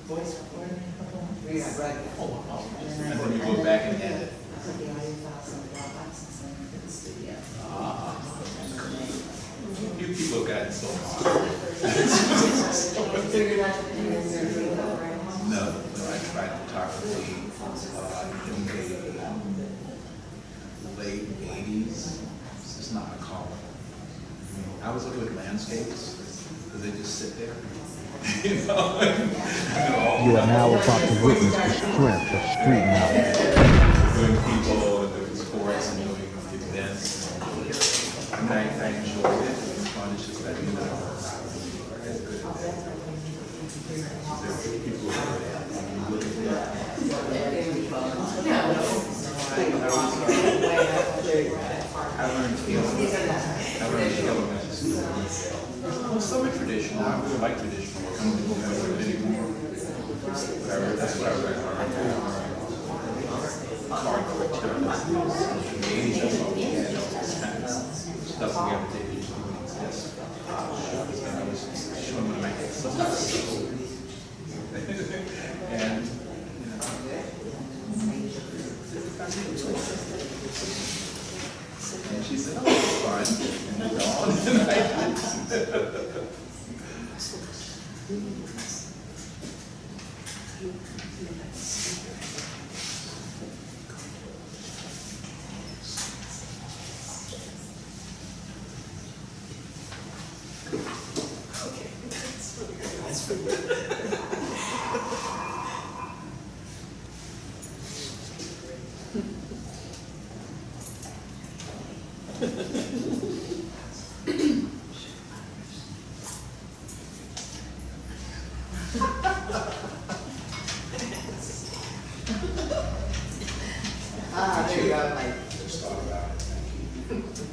voice recording a couple of months. Yeah, right. Oh, wow. And then you go back and edit. I put the audio files on the Dropbox and send them to the studio. Ah. You people have gotten so far. So you're not doing anything right now? No, I tried photography in the late 80s. This is not a call. I was looking at landscapes because they just sit there. You know? You are now about to witness the strength of street knowledge. Doing people, doing sports, and doing events. And I enjoyed it. It was fun. It's just that you know, as good at that. There were people who were there. And you look at that. I learned elements. Well, some are traditional. I really like traditional. Some people don't do it anymore. But that's what I read. Hardcore terms. In the 80s, that's all we had. This kind of stuff we have to take into exist. And I was showing them my stuff. And, you know. And she said, oh, it's fun. And gone. And I Ah, there you go, Mike. just thought about it. Thank you.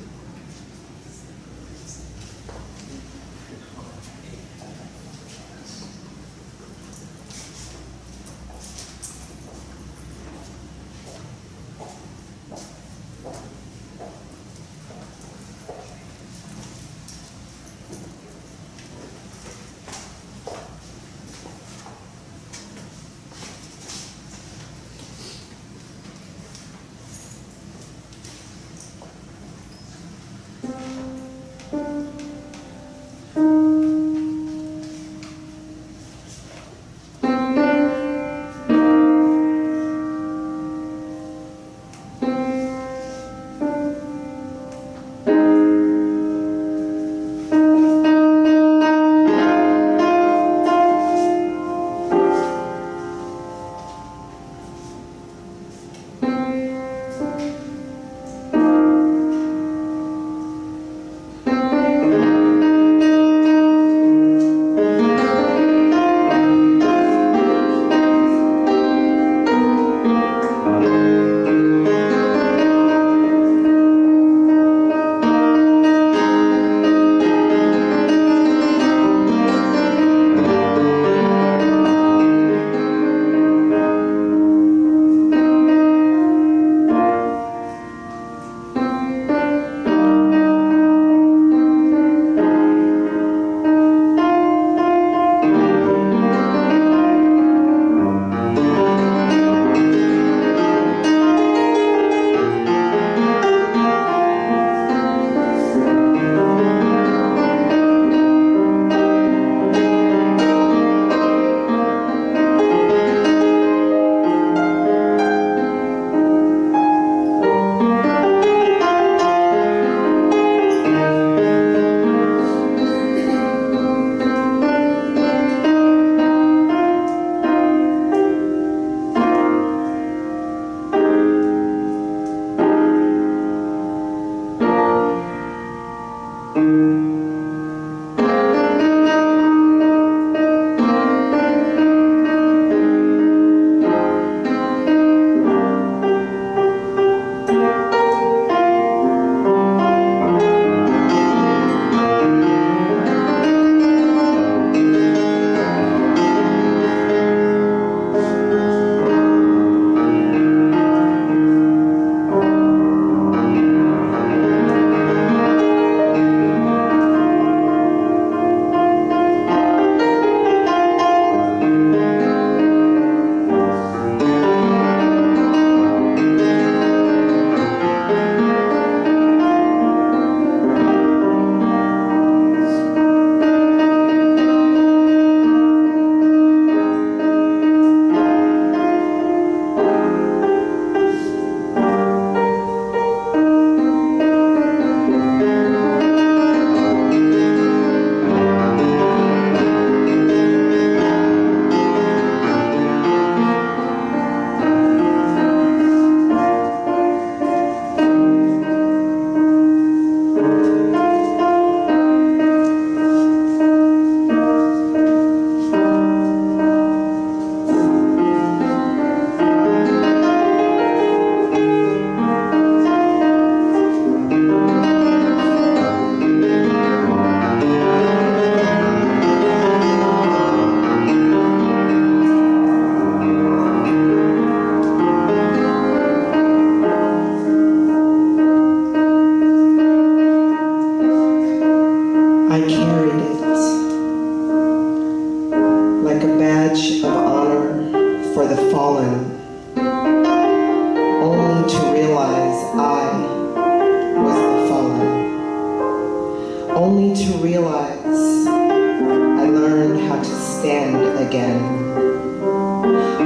again,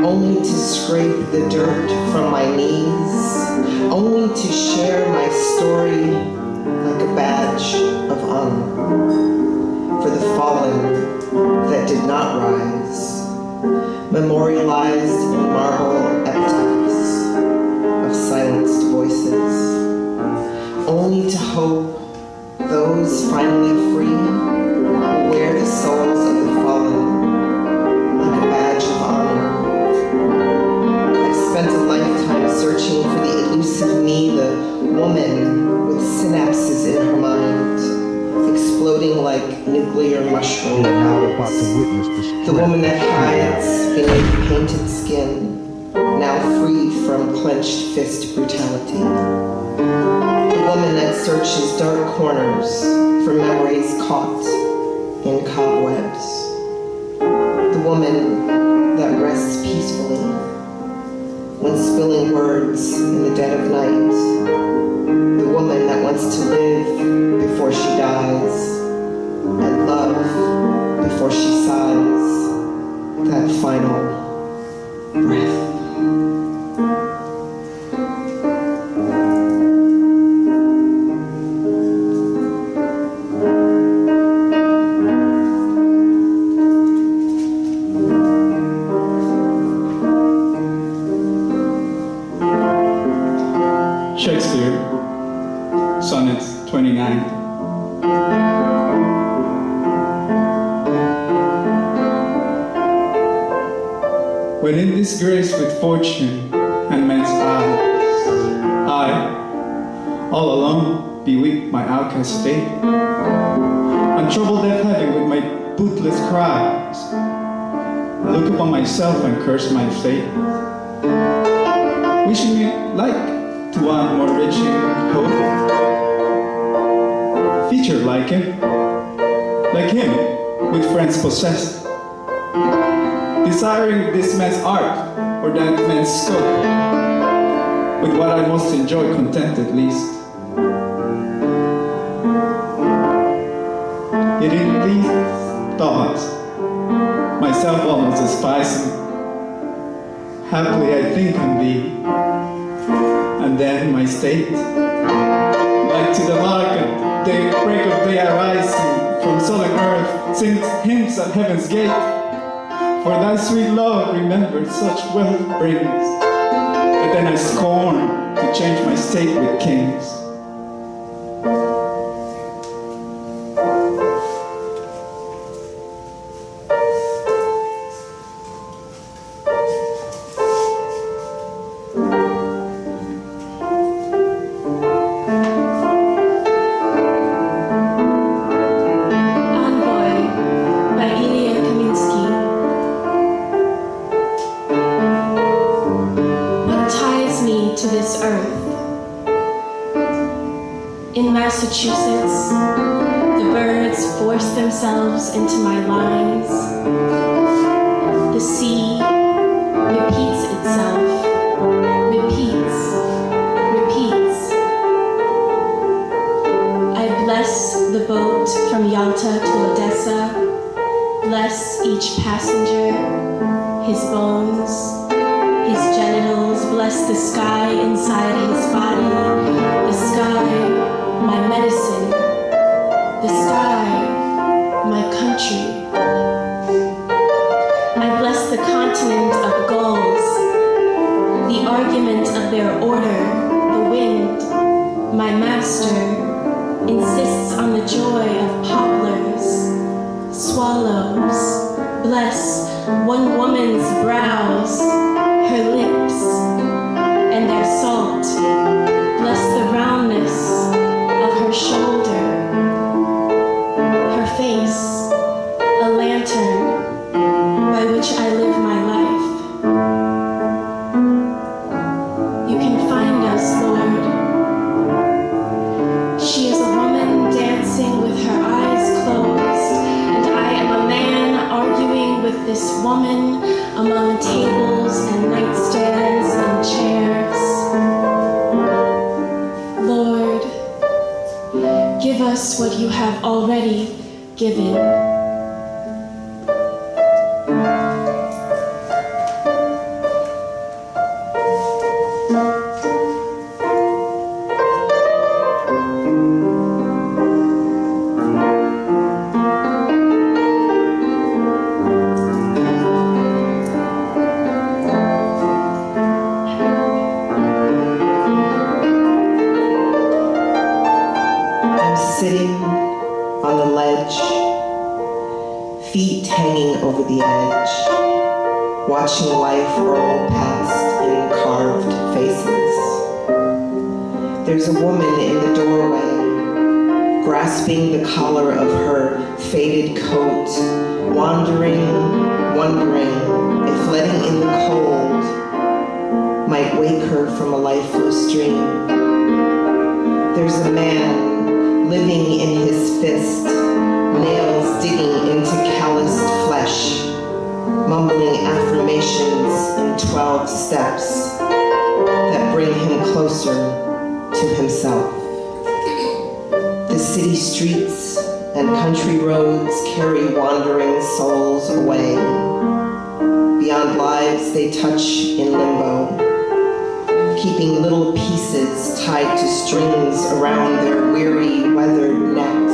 only to scrape the dirt from my knees, only to share my story like a badge of honor for the fallen that did not rise, memorialized in marble epitaphs of silenced voices, only to hope those finally free will wear the souls of the fallen like a badge of honor. I've spent a lifetime searching for the elusive me, the woman with synapses in her mind, exploding like nuclear You mushroom are now about clouds. to witness the The woman that hides strength. beneath painted skin, now free from clenched fist brutality. The woman that searches dark corners for memories caught in cobwebs. The woman that rests peacefully when spilling words in the dead of night. The woman that wants to live before she dies and love before she sighs that final breath. Shakespeare, Sonnet 29. When in disgrace with fortune and men's eyes, I, all alone, beweep my outcast fate, untroubled at heaven with my bootless cries, I look upon myself and curse my fate, wishing it like to one more rich in hope, featured like him with friends possessed, desiring this man's art or that man's scope, with what I most enjoy content at least. Yet in these thoughts, myself almost despising, happily I think on thee, and then my state, like to the mark at the break of day arising from sullen earth, sings hymns at heaven's gate. For thy sweet love remembered such wealth brings, but then I scorn to change my state with kings. To this earth. In Massachusetts, the birds force themselves into my lines. The sea repeats itself, repeats. I bless the boat from Yalta to Odessa, bless each passenger, his bones, his genitals, bless the sky inside his body, the sky, my medicine, the sky, my country. I bless the continent of gulls, the argument of their order, the wind, my master, insists on the joy of poplars, swallows, bless one woman's brows, her lips, and their salt, bless the roundness of her shoulder, her face, a lantern by which I live my life. You can find us, Lord. She is a woman dancing with her eyes closed, and I am a man arguing with this woman among tables and nightstands and chairs. Lord, give us what you have already given. feet hanging over the edge, watching life roll past in carved faces. There's a woman in the doorway, grasping the collar of her faded coat, wondering if letting in the cold might wake her from a lifeless dream. There's a man living in his fist, nails digging into calloused flesh, mumbling affirmations in 12 steps that bring him closer to himself. The city streets and country roads carry wandering souls away, beyond lives they touch in limbo, keeping little pieces tied to strings around their weary, weathered necks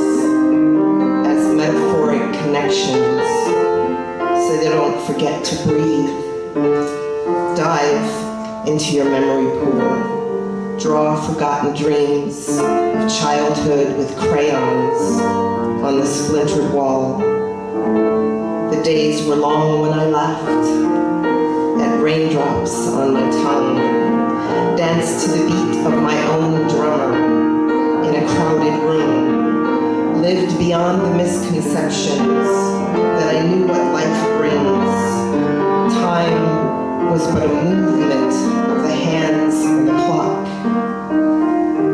as metaphoric connections so they don't forget to breathe. Dive into your memory pool. Draw forgotten dreams of childhood with crayons on the splintered wall. The days were long when I laughed at raindrops on my tongue, danced to the beat of my own drummer in a crowded room, lived beyond the misconceptions that I knew what life brings. Time was but a movement of the hands on the clock.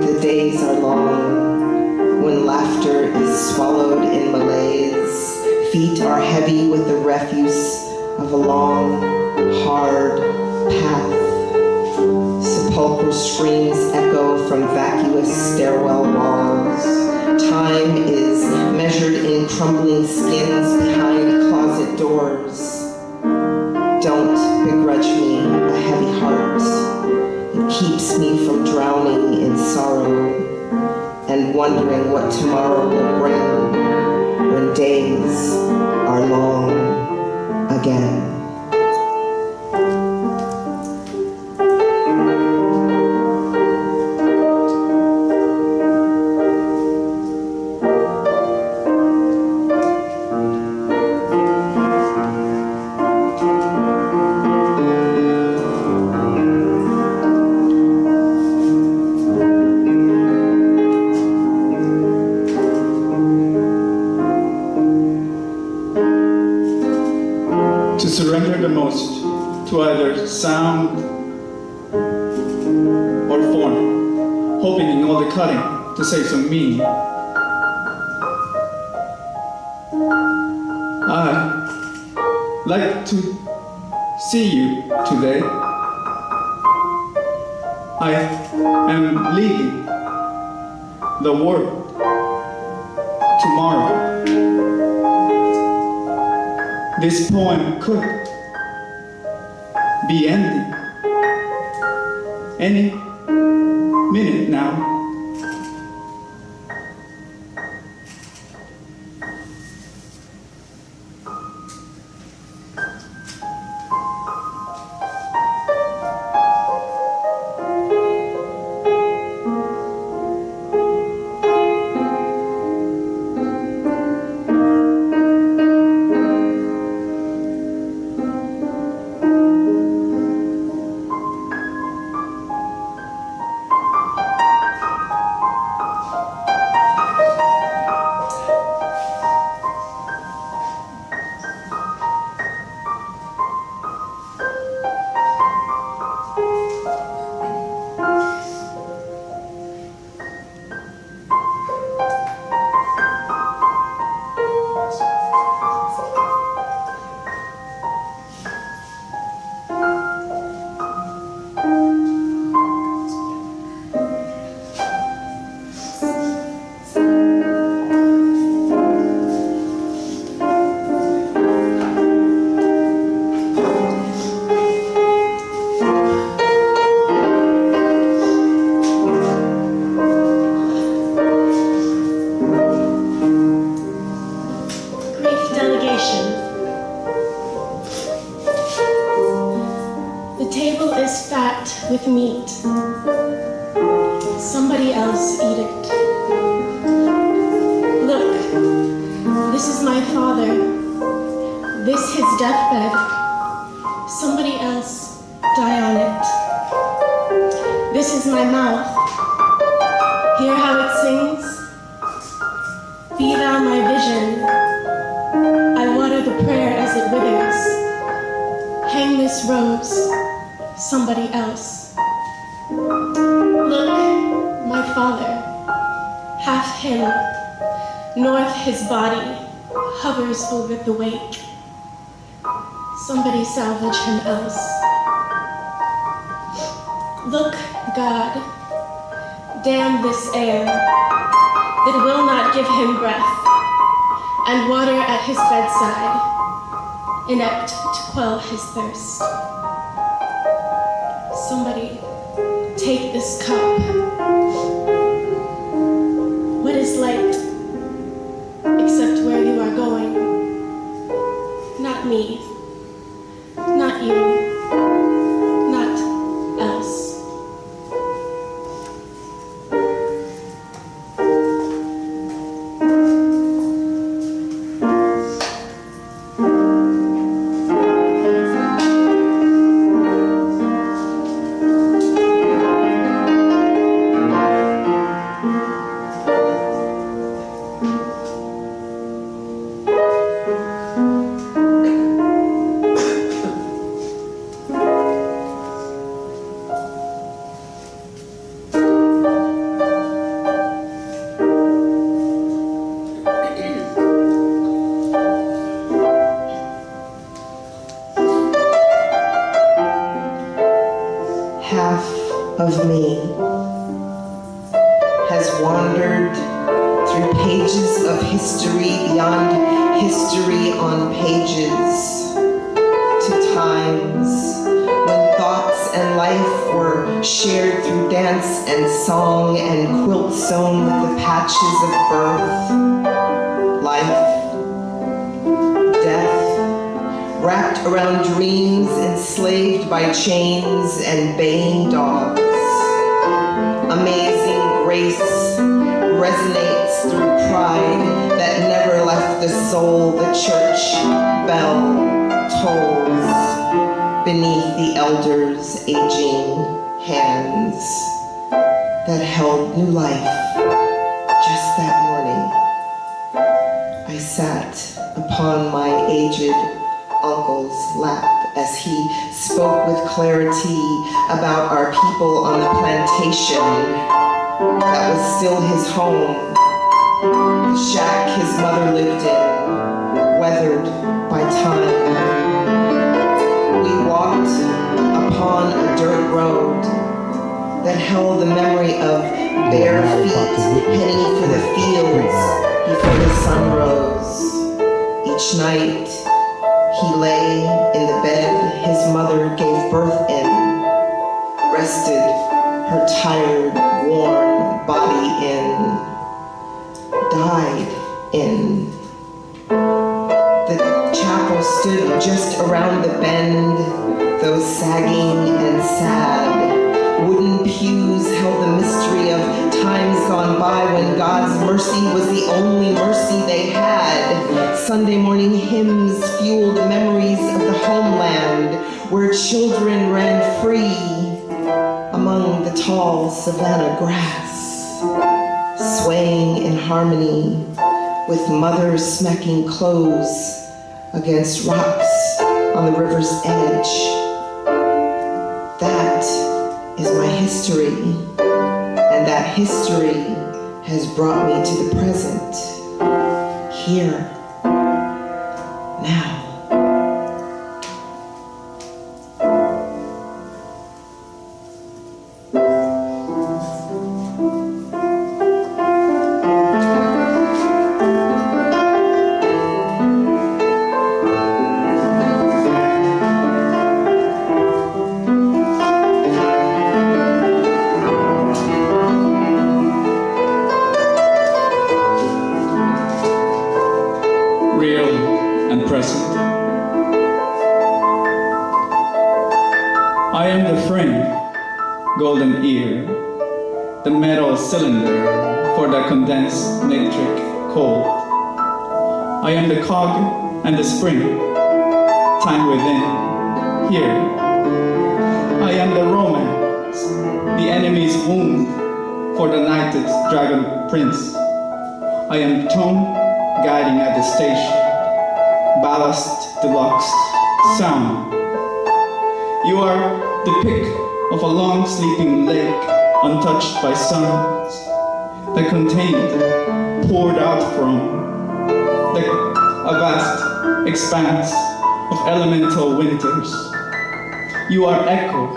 The days are long when laughter is swallowed in malaise. Feet are heavy with the refuse of a long, hard path. Sepulchral screams echo from vacuous stairwell walls. Time is measured in crumbling skins behind closet doors. Don't begrudge me a heavy heart. It keeps me from drowning in sorrow and wondering what tomorrow will bring when days are long again. To surrender the most to either sound or form, hoping in all the cutting to save some meaning. I like to see you today. I am leaving the world tomorrow. This poem could be ending any minute now. With meat. Somebody else eat it. Look, this is my father. This his deathbed. Somebody else die on it. This is my mouth. Hear how it sings? Be thou my vision. I water the prayer as it withers. Hang this rose, somebody else. Look, my father, half him, north his body hovers over the wake. Somebody salvage him else. Look, God, damn this air that will not give him breath, and water at his bedside, inept to quell his thirst. Somebody take this cup. What is light except where you are going? Not me, not you, not else. Half of me has wandered through pages of history beyond history on pages to times when thoughts and life were shared through dance and song and quilt sewn with the patches of birth, life, death, wrapped around dreams enslaved by chains and baying dogs. Amazing grace resonates through pride that never left the soul. The church bell tolls beneath the elders' aging hands that held new life. Just that morning, I sat upon my aged uncle's lap as he spoke with clarity about our people on the plantation that was still his home, the shack his mother lived in, weathered by time. We walked upon a dirt road that held the memory of bare feet heading for the fields before the sun rose. Each night, he lay in the bed his mother gave birth in, rested her tired, worn body in, died in. The chapel stood just around the bend, though sagging and sad. Wooden pews held the mystery of times gone by when God's mercy was the only mercy they had. Sunday morning hymns fueled memories of the homeland where children ran free among the tall savanna grass, swaying in harmony with mothers smacking clothes against rocks on the river's edge. That is my history, and that history has brought me to the present, here, now. Real and present. I am the frame, golden ear, the metal cylinder for the condensed nitric cold. I am the cog and the spring, time within, here. I am the romance, the enemy's wound for the knighted dragon prince. I am tone guiding at the station, ballast deluxe sound. You are the pick of a long sleeping lake untouched by suns, that contained, poured out from, a vast expanse of elemental winters. You are echo,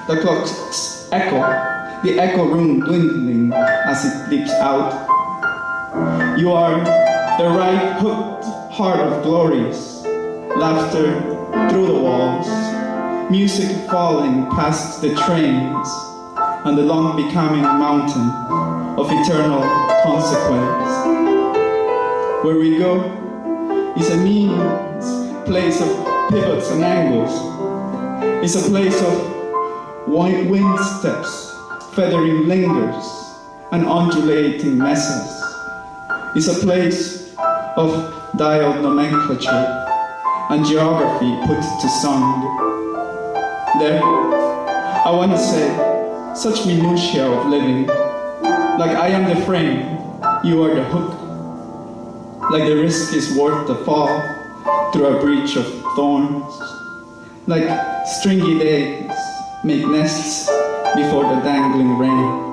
the clock's echo, the echo room dwindling as it leaps out. You are the right hooked heart of glories, laughter through the walls, music falling past the trains, and the long becoming mountain of eternal consequence. Where we go is a means place of pivots and angles. It's a place of wind steps, feathering lingers, and undulating messes. It's a place of dialed nomenclature and geography put to song. There, I want to say, such minutiae of living, like I am the frame, you are the hook, like the risk is worth the fall through a breach of thorns, like stringy days make nests before the dangling rains.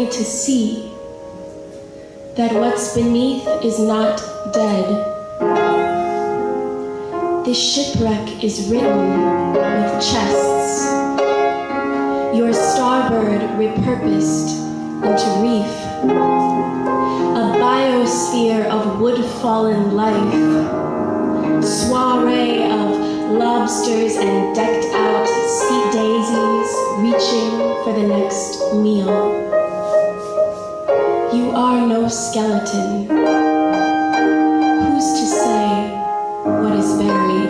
To see that what's beneath is not dead. This shipwreck is written with chests, your starboard repurposed into reef, a biosphere of wood-fallen life, soiree of lobsters and decked-out sea daisies reaching for the next meal. You are no skeleton. Who's to say what is buried?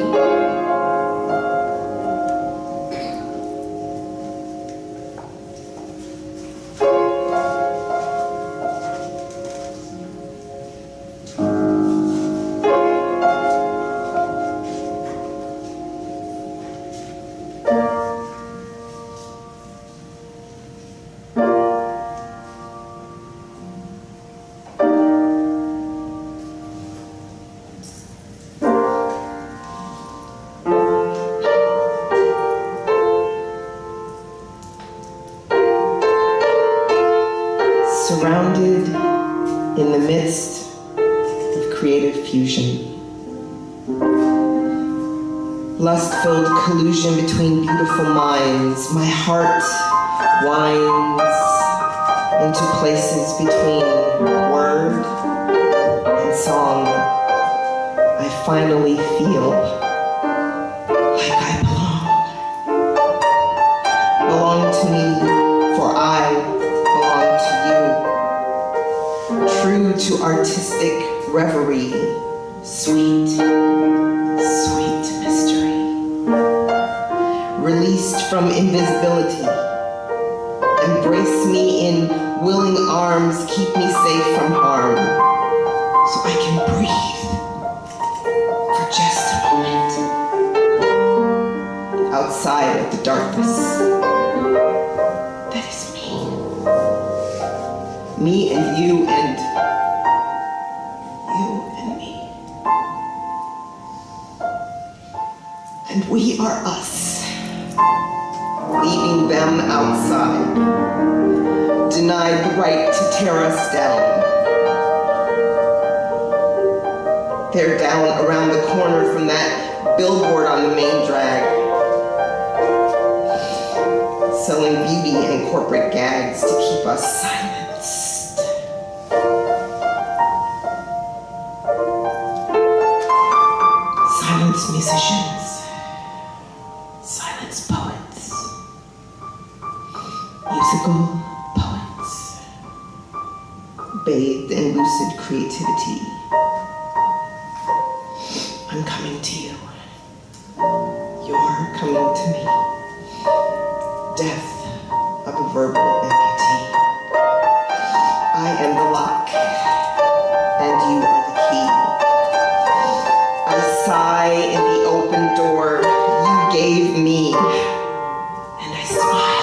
Surrounded in the midst of creative fusion. Lust-filled collusion between beautiful minds. My heart winds into places between word and song. I finally feel like I belong. Belong to me, for I belong to you. True to artistic reverie, sweet, sweet mystery. Released from invisibility, embrace me in willing arms, keep me safe from harm, so I can breathe for just a moment. Outside of the darkness, that is me. Me and you and you and me. And we are us, leaving them outside, denied the right to tear us down. They're down around the corner from that billboard on the main drag, selling beauty and corporate gags to keep us silenced. Silence musicians, silence poets, musical poets, bathed in lucid creativity. I'm coming to you. You're coming to me. Death of a verbal amputee. I am the lock, and you are the key. I sigh in the open door you gave me, and I smile.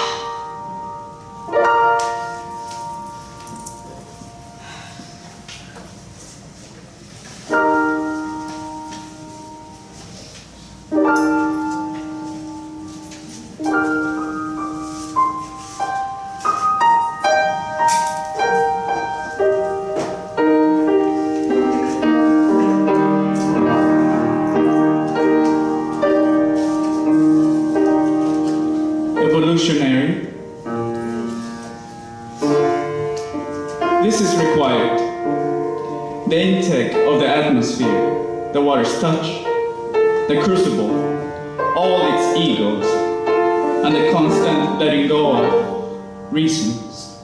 Evolutionary. This is required. The intake of the atmosphere, the water's touch, the crucible, all its egos, and the constant letting go of reasons.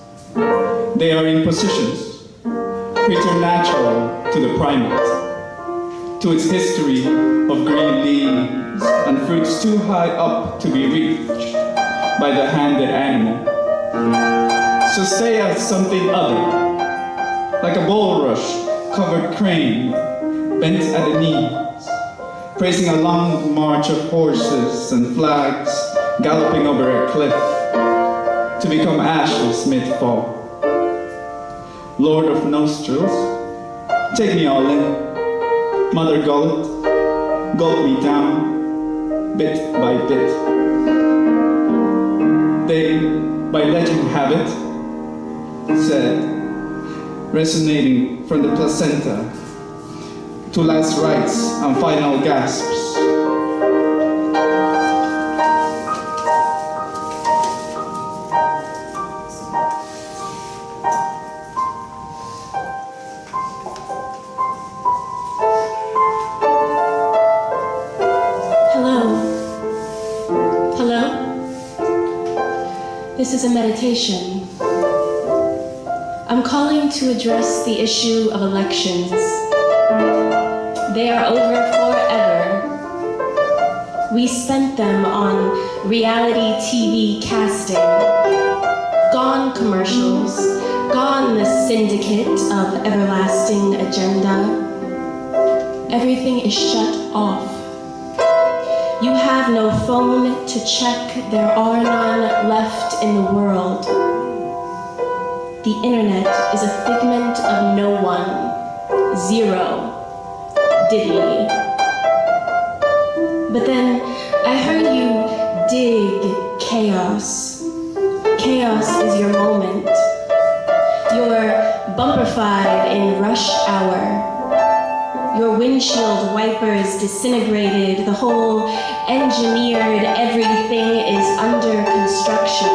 They are in positions preternatural to the primate, to its history of green leaves and fruits too high up to be reached by the handed animal. So stay as something other, like a bulrush-covered crane, bent at the knees, praising a long march of horses and flags galloping over a cliff, to become ashes mid-fall. Lord of nostrils, take me all in. Mother gullet, gulp me down, bit by bit. They, by legend have it, said, resonating from the placenta to last rites and final gasps. This is a meditation. I'm calling to address the issue of elections. They are over forever. We spent them on reality TV casting. Gone commercials, gone the syndicate of everlasting agenda. Everything is shut off. You have no phone to check, there are none left in the world. The internet is a figment of no one, zero, diddly. But then I heard you dig chaos. Chaos is your moment. You're bumperfied in rush hour. Your windshield wipers disintegrated, the whole engineered everything is under construction.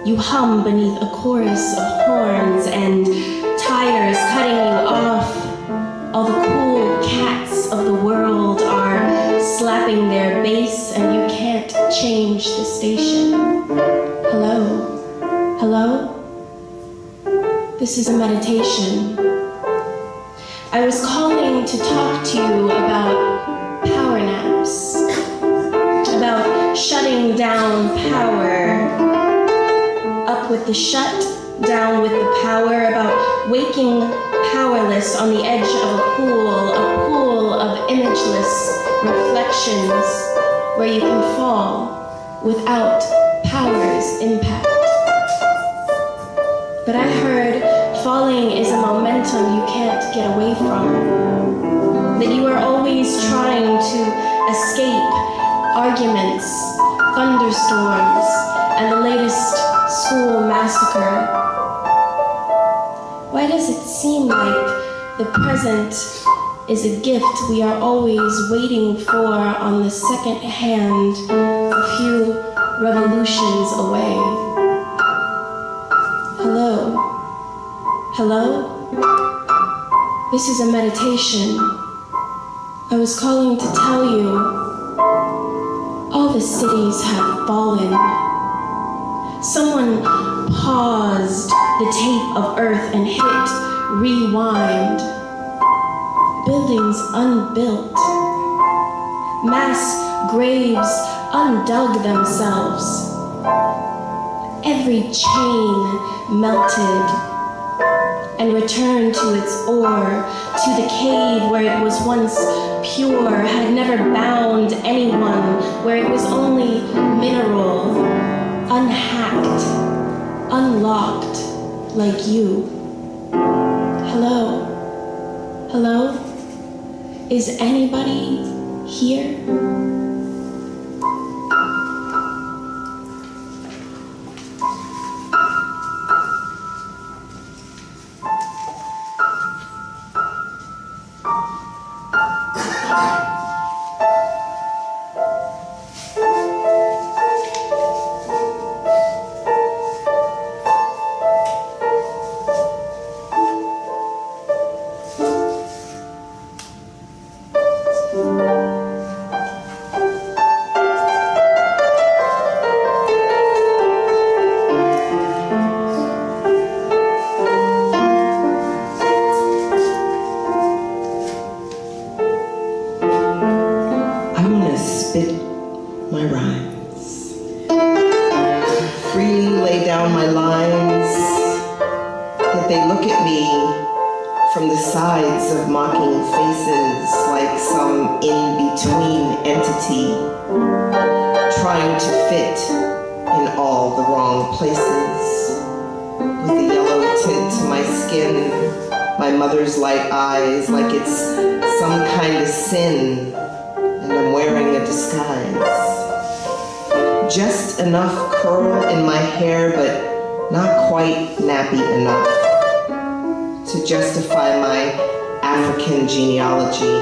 You hum beneath a chorus of horns and tires cutting you off. All the cool cats of the world are slapping their bass and you can't change the station. Hello? Hello? This is a meditation. I was calling to talk to you about power naps, about shutting down power, up with the shut, down with the power, about waking powerless on the edge of a pool of imageless reflections where you can fall without power's impact. But I heard falling is a momentum you can't get away from, that you are always trying to escape arguments, thunderstorms, and the latest school massacre? Why does it seem like the present is a gift we are always waiting for on the second hand, a few revolutions away? Hello? Hello? This is a meditation. I was calling to tell you, all the cities have fallen. Someone paused the tape of earth and hit rewind. Buildings unbuilt. Mass graves undug themselves. Every chain melted and returned to its ore, to the cave where it was once pure, had never bound anyone, where it was only mineral, unhacked, unlocked, like you. Hello? Hello? Is anybody here? Just enough curl in my hair, but not quite nappy enough to justify my African genealogy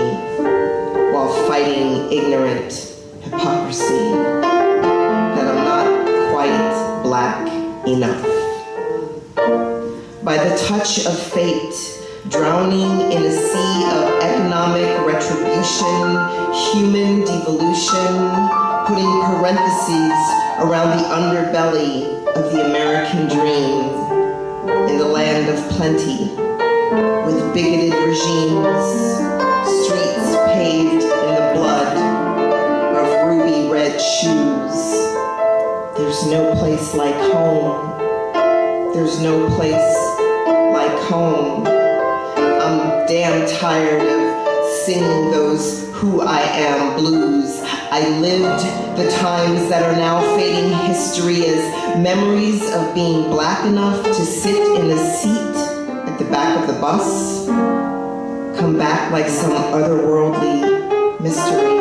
while fighting ignorant hypocrisy that I'm not quite black enough. By the touch of fate, drowning in a sea of economic retribution, human devolution, putting parentheses around the underbelly of the American dream in the land of plenty, with bigoted regimes, streets paved in the blood of ruby red shoes. There's no place like home. There's no place like home. I'm damn tired of singing those Who I Am blues. I lived the times that are now fading history as memories of being black enough to sit in a seat at the back of the bus come back like some otherworldly mystery.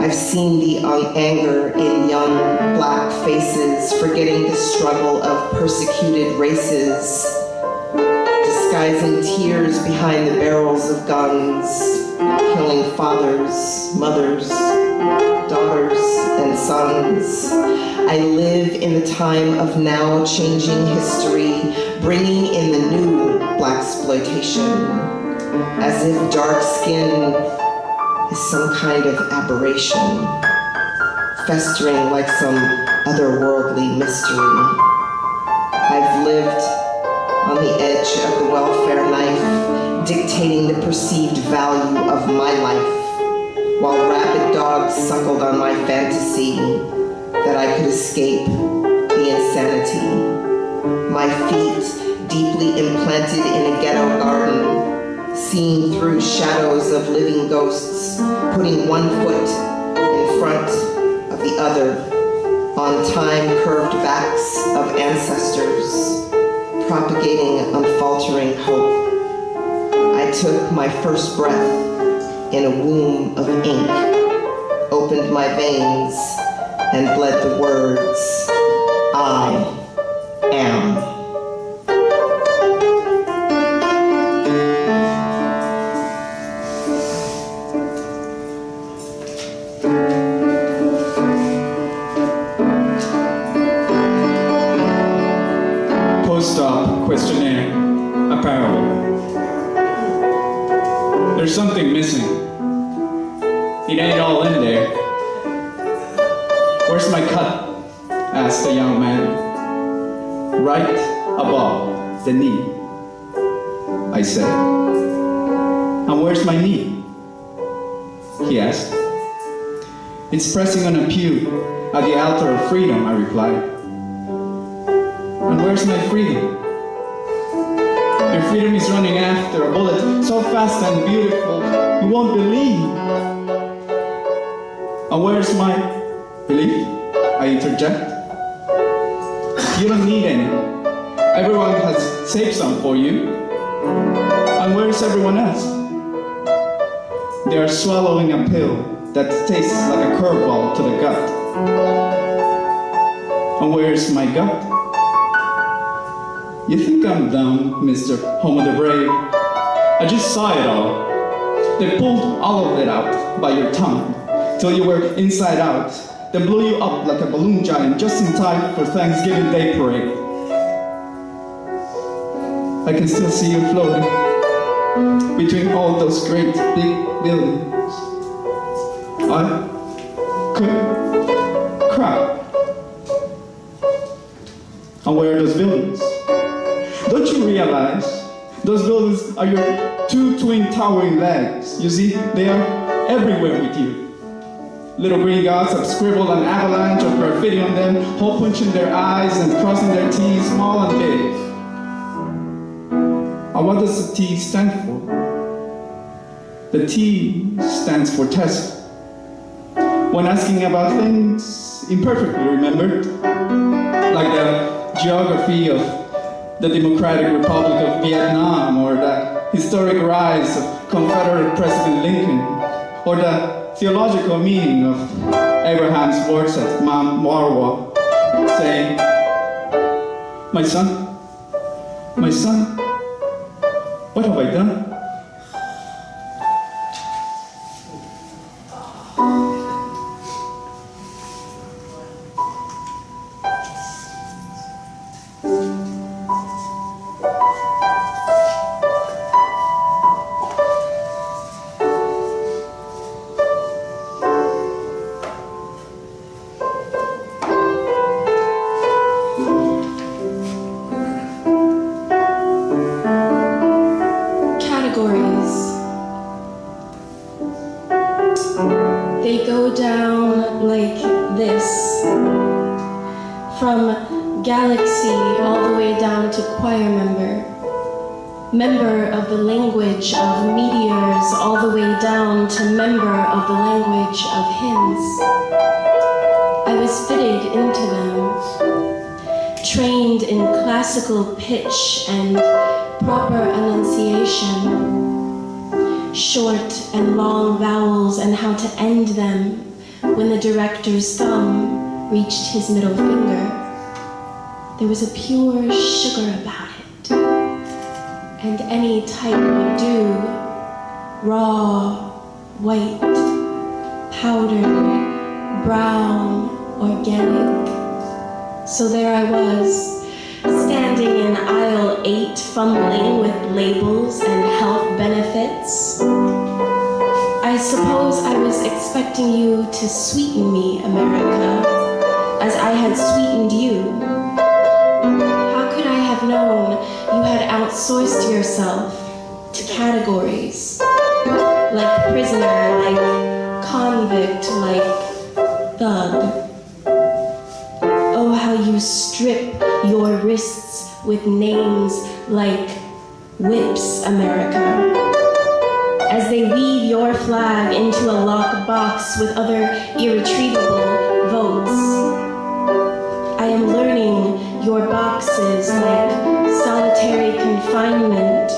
I've seen the anger in young black faces, forgetting the struggle of persecuted races, disguising tears behind the barrels of guns, killing fathers, mothers, daughters, and sons. I live in the time of now changing history, bringing in the new blaxploitation, as if dark skin is some kind of aberration, festering like some otherworldly mystery. I've lived on the edge of the welfare knife, dictating the perceived value of my life, while rabid dogs suckled on my fantasy that I could escape the insanity. My feet deeply implanted in a ghetto garden, seeing through shadows of living ghosts, putting one foot in front of the other on time-curved backs of ancestors, propagating unfaltering hope. I took my first breath in a womb of ink, opened my veins and bled the words, I am. Post-op questionnaire, apparel. There's something missing. It ain't all in there. Where's my cut? Asked the young man. Right above the knee, I said. And where's my knee? He asked. It's pressing on a pew at the altar of freedom, I replied. And where's my freedom? Your freedom is running after a bullet so fast and beautiful, you won't believe. And where's my belief? I interject. You don't need any. Everyone has saved some for you. And where's everyone else? They are swallowing a pill that tastes like a curveball to the gut. And where's my gut? You think I'm dumb, Mr. Homo the Brave? I just saw it all. They pulled all of it out by your tongue till you were inside out. They blew you up like a balloon giant just in time for Thanksgiving Day parade. I can still see you floating between all those great big buildings. I could cry. And where are those buildings? Don't you realize those buildings are your two twin towering legs? You see, they are everywhere with you. Little green gods have scribbled an avalanche of graffiti on them, hole punching their eyes and crossing their T's, small and big. And what does the T stand for? The T stands for test. When asking about things imperfectly remembered, like the geography of the Democratic Republic of Vietnam, or the historic rise of Confederate President Lincoln, or the theological meaning of Abraham's words at Mount Marwa, saying, my son, what have I done? They go down like this, from galaxy all the way down to choir member, member of the language of meteors all the way down to member of the language of hymns. I was fitted into them, trained in classical pitch and proper enunciation, short and long vowels and how to end them when the director's thumb reached his middle finger. There was a pure sugar about it, and any type would do, raw, white, powdered, brown, organic. So there I was, standing in aisle 8, fumbling with labels and health benefits. I suppose I was expecting you to sweeten me, America, as I had sweetened you. How could I have known you had outsourced yourself to categories? Like prisoner, like convict, like thug. Oh, how you strip your wrists with names like whips, America, as they weave your flag into a lockbox with other irretrievable votes. I am learning your boxes like solitary confinement,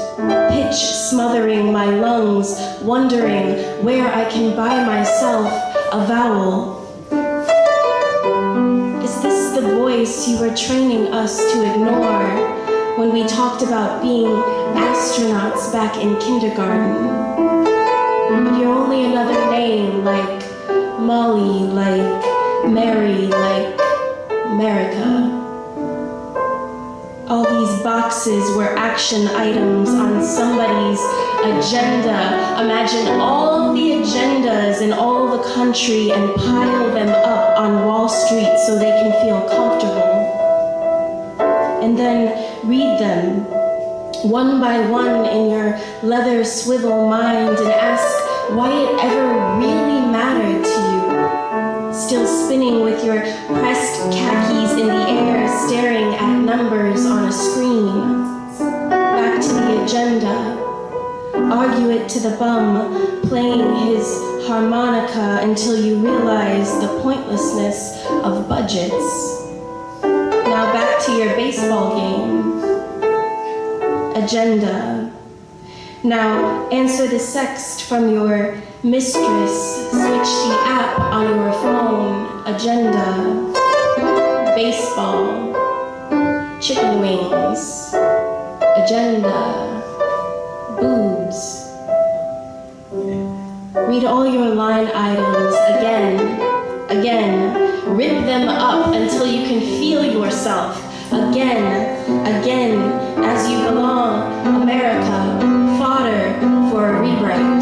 pitch pitch smothering my lungs, wondering where I can buy myself a vowel. Is this the voice you were training us to ignore when we talked about being astronauts back in kindergarten? But you're only another name, like Molly, like Mary, like America. All these boxes were action items on somebody's agenda. Imagine all the agendas in all the country and pile them up on Wall Street so they can feel comfortable. And then read them one by one in your leather swivel mind and ask why it ever really mattered to you. Still spinning with your pressed khakis in the air, staring at numbers on a screen. Back to the agenda. Argue it to the bum, playing his harmonica until you realize the pointlessness of budgets. Now back to your baseball game. Agenda. Now answer the sext from your mistress. Switch the app on your phone. Agenda. Baseball. Chicken wings. Agenda. Boobs. Read all your line items again. Rip them up until you can feel yourself. Again, as you belong. America, fodder for a rewrite.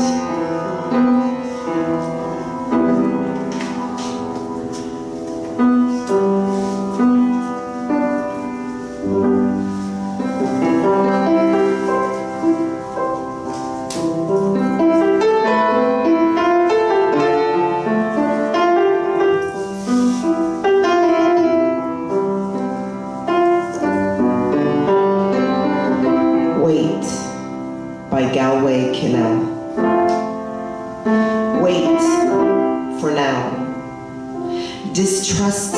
Distrust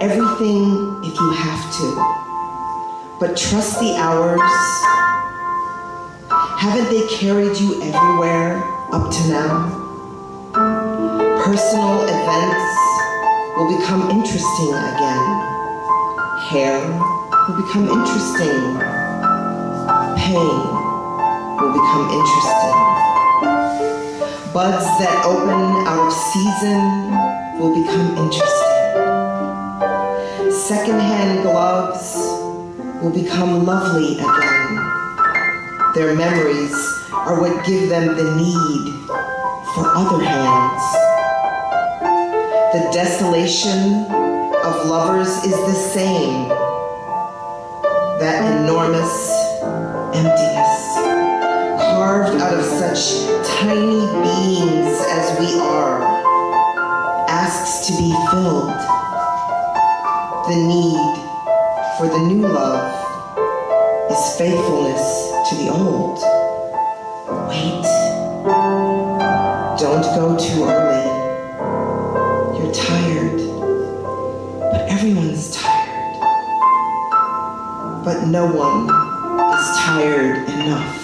everything if you have to, but trust the hours. Haven't they carried you everywhere up to now? Personal events will become interesting again. Hair will become interesting. Pain will become interesting. Buds that open out of season will become interesting. Secondhand gloves will become lovely again. Their memories are what give them the need for other hands. The desolation of lovers is the same. That enormous emptiness, carved out of such tiny beings as we are, asks to be filled. The need for the new love is faithfulness to the old. Wait. Don't go too early. You're tired, but everyone's tired. But no one is tired enough.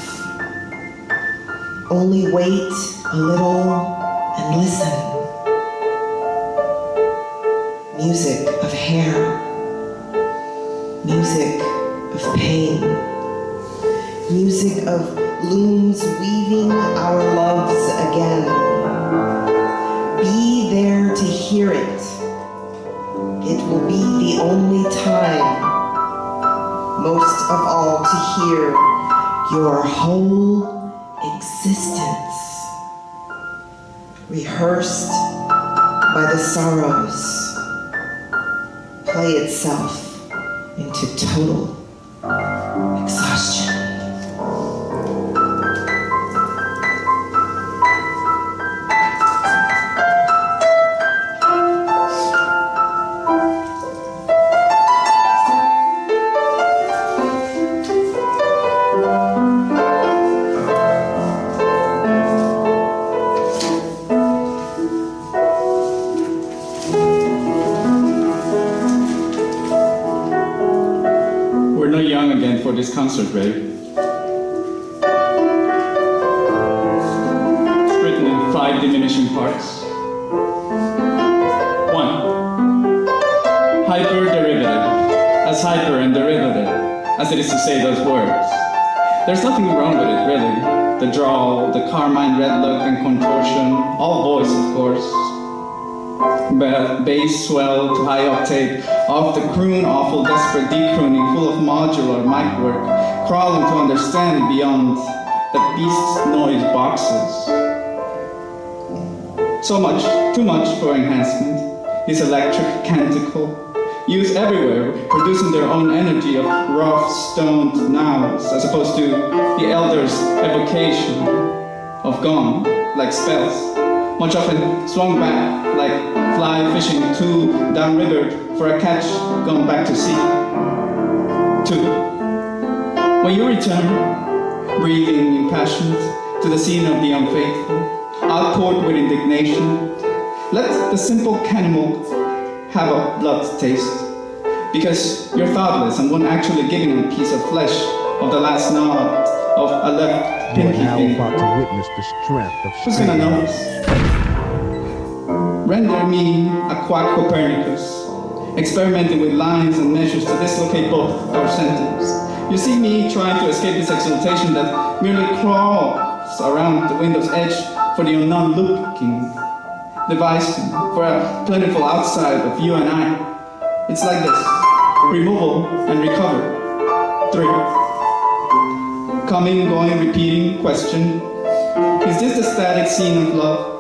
Only wait a little and listen. Music of hair, music of pain, music of looms weaving our loves again. Be there to hear it. It will be the only time, most of all, to hear your whole existence rehearsed by the sorrows play itself into total exhaustion. For this concert, right? it is to say those words. There's nothing wrong with it, really. The drawl, the carmine red look and contortion, all voice, of course. Bass swell to high octave, off the croon, awful, desperate decrooning, full of modular mic work, crawling to understand beyond the beast's noise boxes. So much, too much for enhancement. This electric canticle, used everywhere, producing their own energy of rough, stoned nouns, as opposed to the elder's evocation of gone, like spells. Much often swung back, like fly fishing too downriver for a catch gone back to sea. 2. When you return, breathing impassioned, to the scene of the unfaithful, outpoured with indignation, let the simple cannibal have a blood taste, because you're thoughtless and won't actually giving him a piece of flesh of the last nod of a left You are pinky now finger. about to witness the strength of Who's gonna notice? Render me a quack Copernicus, experimenting with lines and measures to dislocate both our centers. You see me trying to escape this exaltation that merely crawls around the window's edge for the unknown looking, devising for a plentiful outside of you and I. It's like this: removal and recover. 3. Coming, going, repeating, question. Is this the static scene of love?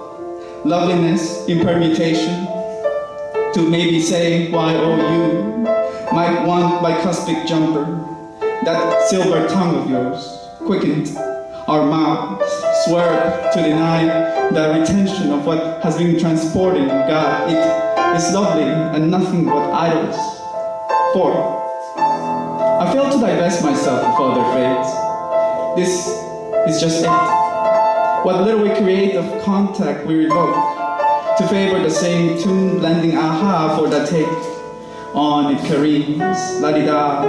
Loveliness in permutation? To maybe say, why oh you might want bicuspid jumper, that silver tongue of yours, quickened our mouths, swerve to deny the retention of what has been transporting God. It is lovely and nothing but idols. 4. I fail to divest myself of other faiths. This is just it. What little we create of contact we revoke, to favor the same tune, blending aha for the take. On it careens, la-di-da,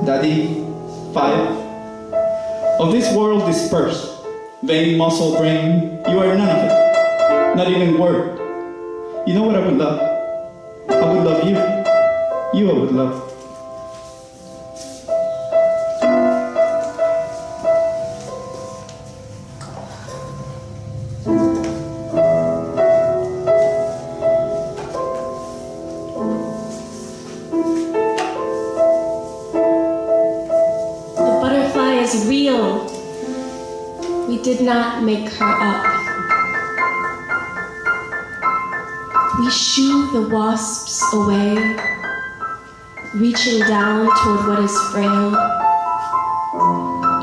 da-di, 5. Of this world dispersed, vain muscle brain, you are none of it, not even word. You know what I would love? I would love you. You I would love. The butterfly is real. We did not make her up. We shoo the wasps away, reaching down toward what is frail.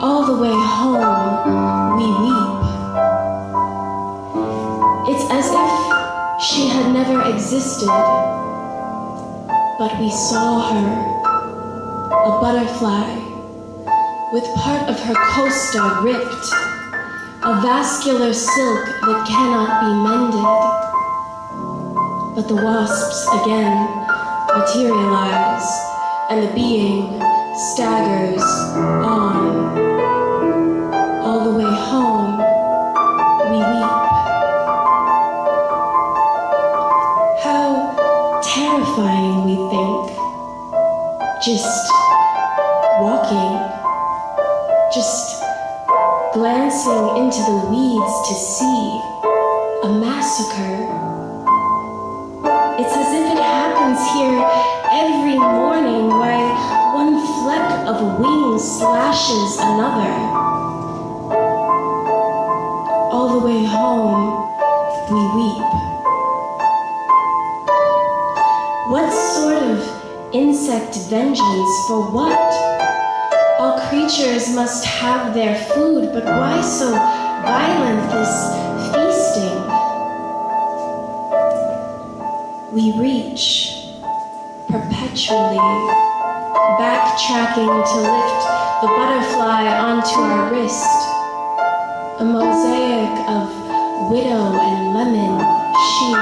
All the way home, we weep. It's as if she had never existed, but we saw her, a butterfly, with part of her costa ripped, a vascular silk that cannot be mended. But the wasps again materialize, and the being staggers on. All the way home, we weep. How terrifying, we think, just walking, just glancing into the weeds to see a massacre. It's as if it happens here every morning while one fleck of a wing slashes another. All the way home, we weep. What sort of insect vengeance for what? All creatures must have their food, but why so violent this feasting? We reach, perpetually, backtracking to lift the butterfly onto our wrist, a mosaic of widow and lemon, she.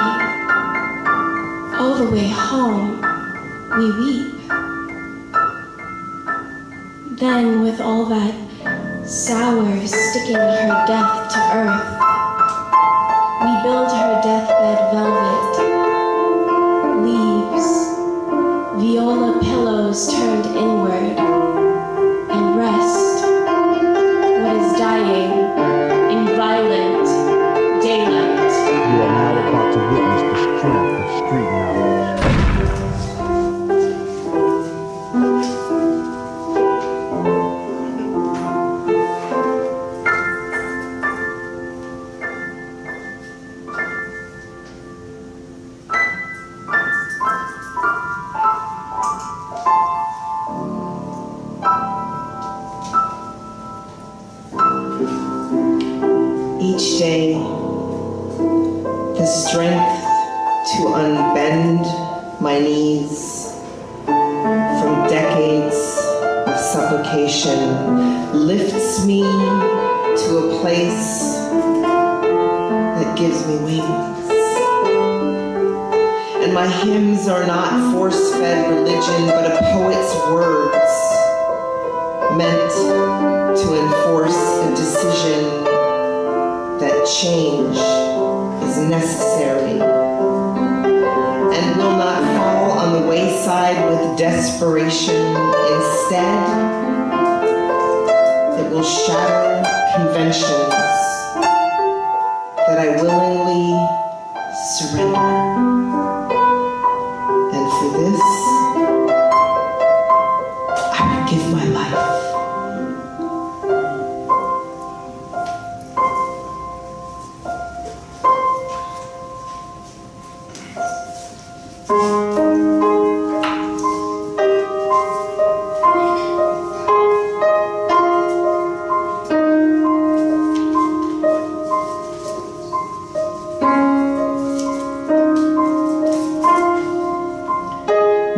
All the way home, we weep. Then, with all that sour sticking her death to earth, we build her deathbed velvet, leaves, viola pillows turned inward, each day the strength to unbend my knees from decades of supplication, lifts me to a place that gives me wings. And my hymns are not force-fed religion, but a poet's words meant to enforce a decision that change is necessary and will not fall on the wayside with desperation. Instead, it will shatter conventions that I willingly surrender. And for this, I would give my life.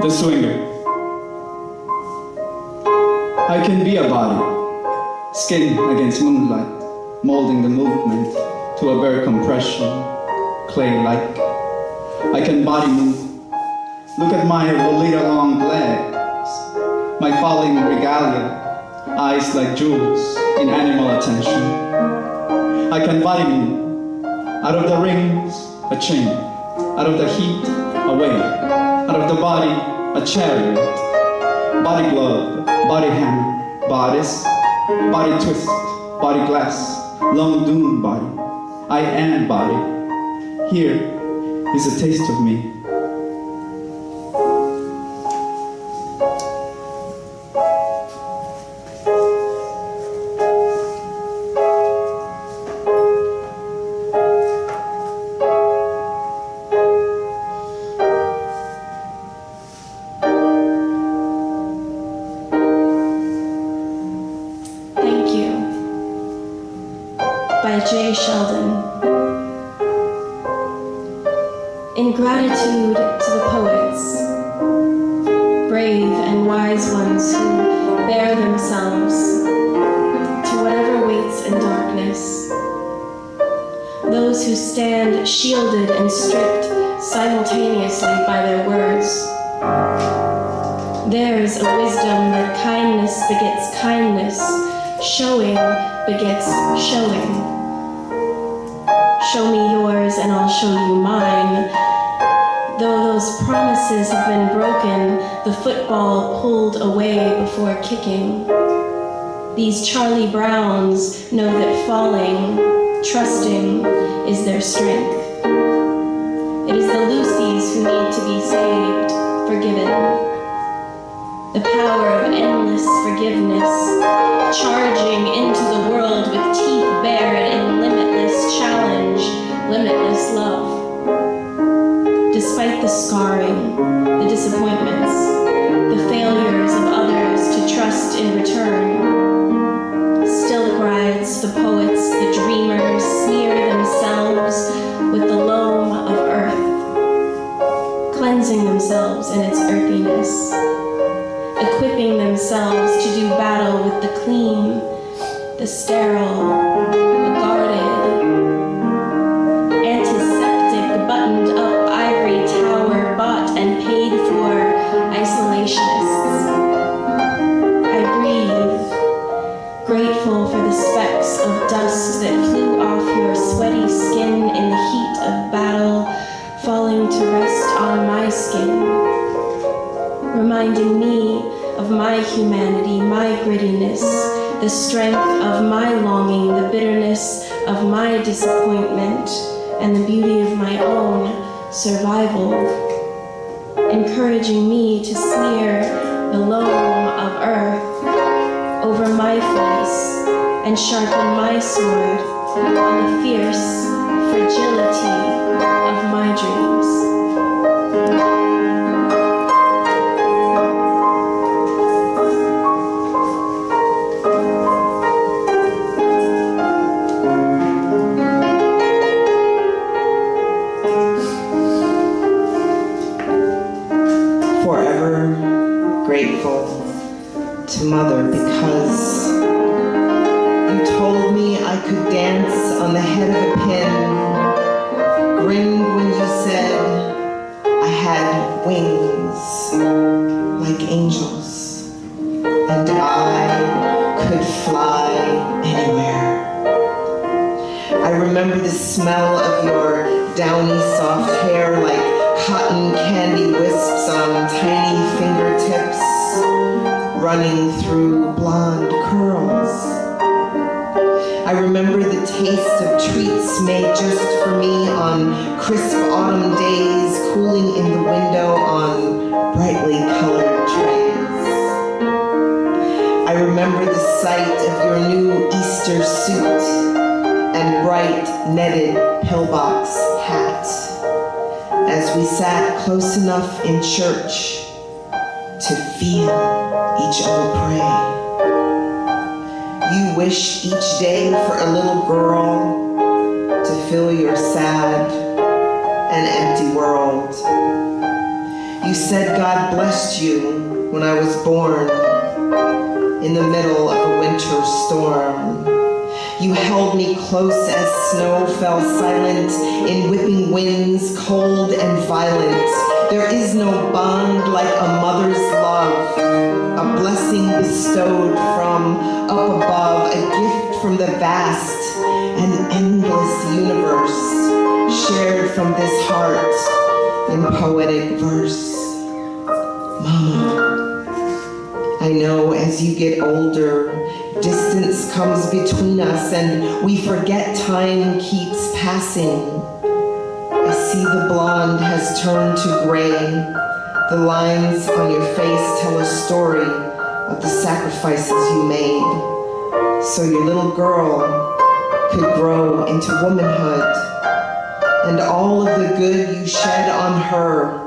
The swinger. I can be a body, skin against moonlight, molding the movement to a bare compression, clay-like. I can body move. Look at my Lolita-long legs, my falling regalia, eyes like jewels in animal attention. I can body move. Out of the rings, a chain. Out of the heat, a wave. Out of the body, a chariot. Body glove, body hand, bodice, body twist, body glass, long doom body. I am body. Here is a taste of me. By J. Sheldon. In gratitude to the poets, brave and wise ones who bear themselves to whatever waits in darkness, those who stand shielded and stripped simultaneously by their words. Theirs a wisdom that kindness begets kindness, showing begets showing. Show me yours and I'll show you mine. Though those promises have been broken, the football pulled away before kicking. These Charlie Browns know that falling, trusting, is their strength. It is the Lucys who need to be saved, forgiven. The power of endless forgiveness, charging into the world with teeth bared in limitless challenge, limitless love. Despite the scarring, the disappointments, the failures of others to trust in return, still the brides, the poets, the dreamers smear themselves with the loam of earth, cleansing themselves in its earthiness, equipping themselves to do battle with the clean, the sterile, the guarded, antiseptic, buttoned-up ivory tower bought and paid for isolationists. I breathe, grateful for the specks of dust that flew off your sweaty skin in the heat of battle, falling to rest on my skin, reminding me of my humanity, my grittiness, the strength of my longing, the bitterness of my disappointment, and the beauty of my own survival, encouraging me to smear the loam of earth over my face and sharpen my sword on the fierce fragility of my dreams. told me I could dance on the head of a pin, grinned when you said I had wings like angels, and I could fly anywhere. I remember the smell of your downy soft hair like cotton candy wisps on tiny fingertips, running through blonde curls. I remember the taste of treats made just for me on crisp autumn days, cooling in the window on brightly colored trays. I remember the sight of your new Easter suit and bright netted pillbox hat as we sat close enough in church to feel each other pray. You wish each day for a little girl to fill your sad and empty world. You said God blessed you when I was born in the middle of a winter storm. You held me close as snow fell silent in whipping winds, cold and violent. There is no bond like a mother's love, a blessing bestowed from up above, a gift from the vast and endless universe, shared from this heart in poetic verse. Mama, I know as you get older, distance comes between us and we forget time keeps passing. I see the blonde has turned to gray. The lines on your face tell a story of the sacrifices you made, so your little girl could grow into womanhood, and all of the good you shed on her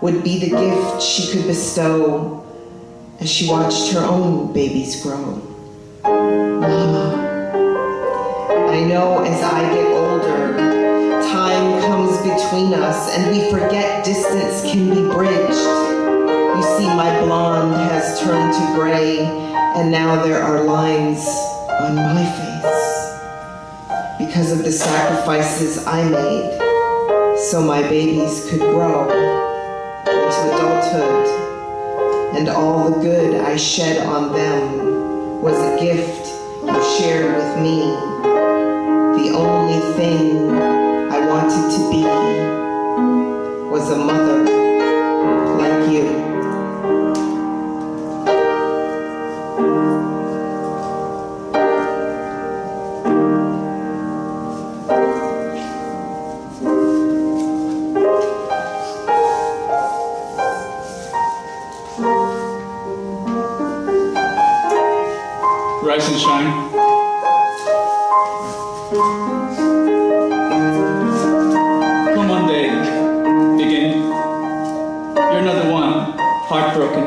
would be the gift she could bestow as she watched her own babies grow. Mama, I know as I get older, time comes between us and we forget distance can be bridged. You see, my blonde has turned to gray and now there are lines on my face because of the sacrifices I made so my babies could grow into adulthood, and all the good I shed on them was a gift you shared with me. The only thing I wanted to be was a mother like you. Rise and shine. Come on, day, begin. You're not the one, heartbroken.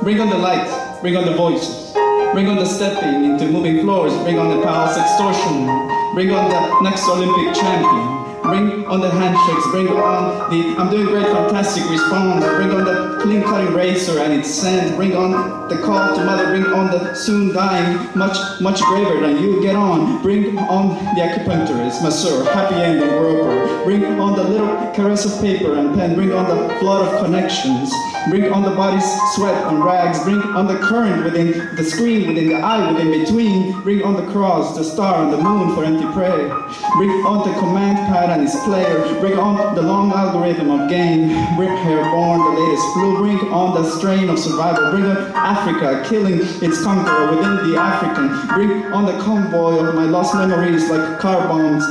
Bring on the light, bring on the voices, bring on the stepping into moving floors, bring on the palace extortion, bring on the next Olympic champion. Bring on the handshakes, bring on the I'm doing great, fantastic response, bring on the clean-cutting razor and its scent, bring on the call to mother, bring on the soon dying, much graver than you, get on, bring on the acupuncturist, masseur, happy ending groper, bring on the little caress of paper and pen, bring on the flood of connections, bring on the body's sweat on rags, bring on the current within the screen, within the eye, within between, bring on the cross, the star, and the moon for empty prayer, bring on the command pad and its player, bring on the long algorithm of game, bring airborne, the latest flu, bring on the strain of survival, bring on Africa, killing its conqueror within the African, bring on the convoy of my lost memories like car bombs,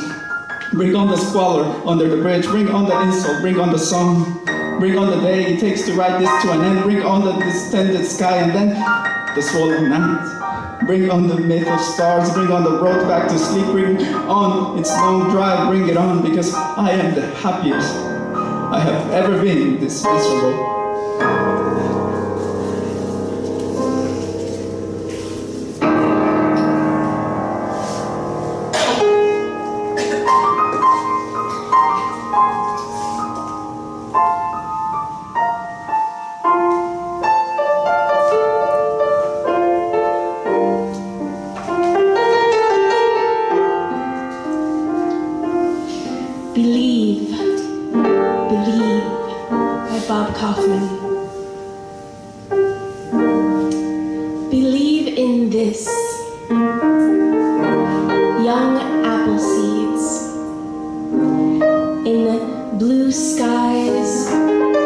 bring on the squalor under the bridge, bring on the insult, bring on the song, bring on the day it takes to write this to an end, bring on the distended sky and then the swollen night. Bring on the myth of stars, bring on the road back to sleep, bring on its long drive, bring it on, because I am the happiest I have ever been this miserable. Believe, Believe by Bob Kaufman. Believe in this. Young apple seeds in blue skies,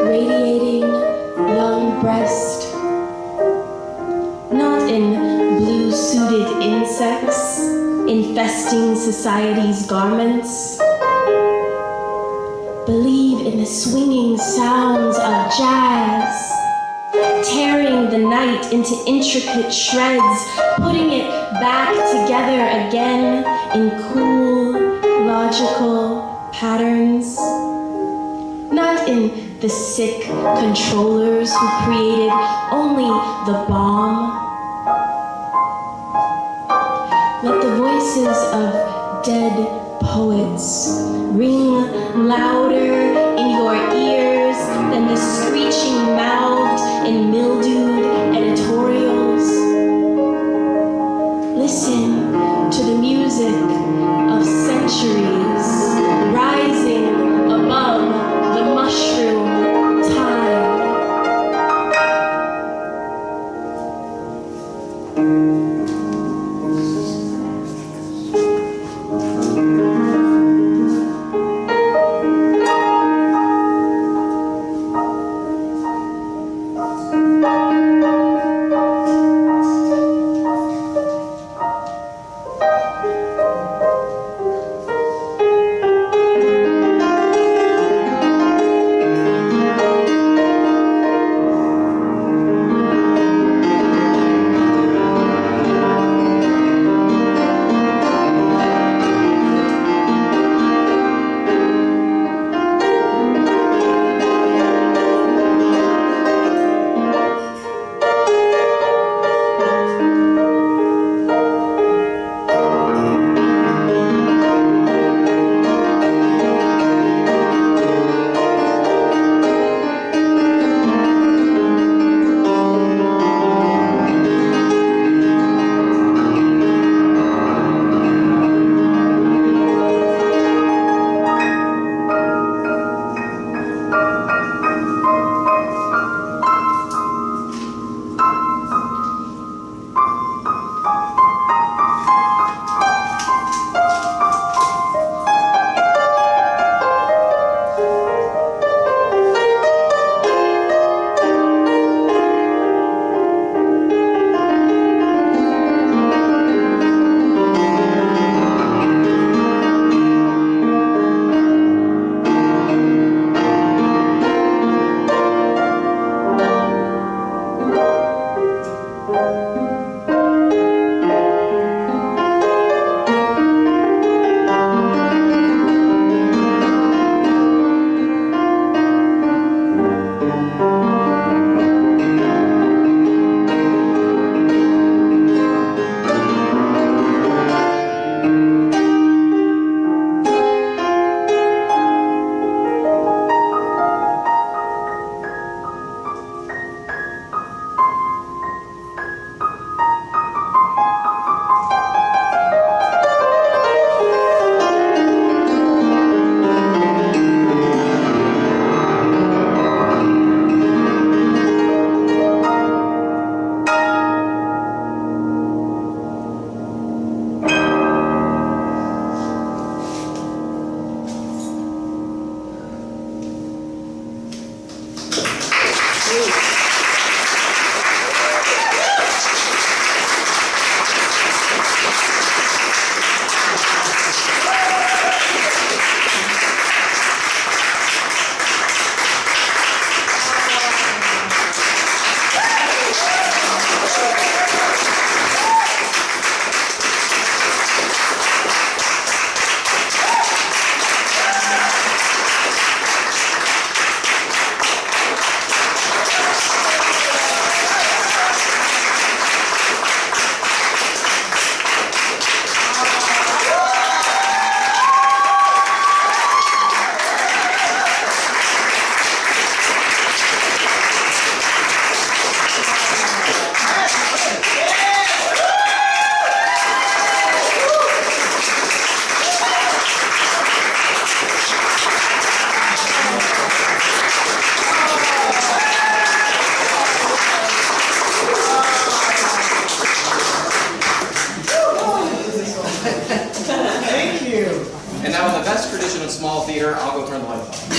radiating young breast, not in blue-suited insects infesting society's garments. Believe in the swinging sounds of jazz, tearing the night into intricate shreds, putting it back together again in cool, logical patterns. Not in the sick controllers who created only the bomb. Let the voices of dead poets ring louder in your ears than the screeching-mouthed and mildewed editorials. Listen to the music of centuries rising above the mushroom time. And now in the best tradition of small theater, I'll go turn the lights on.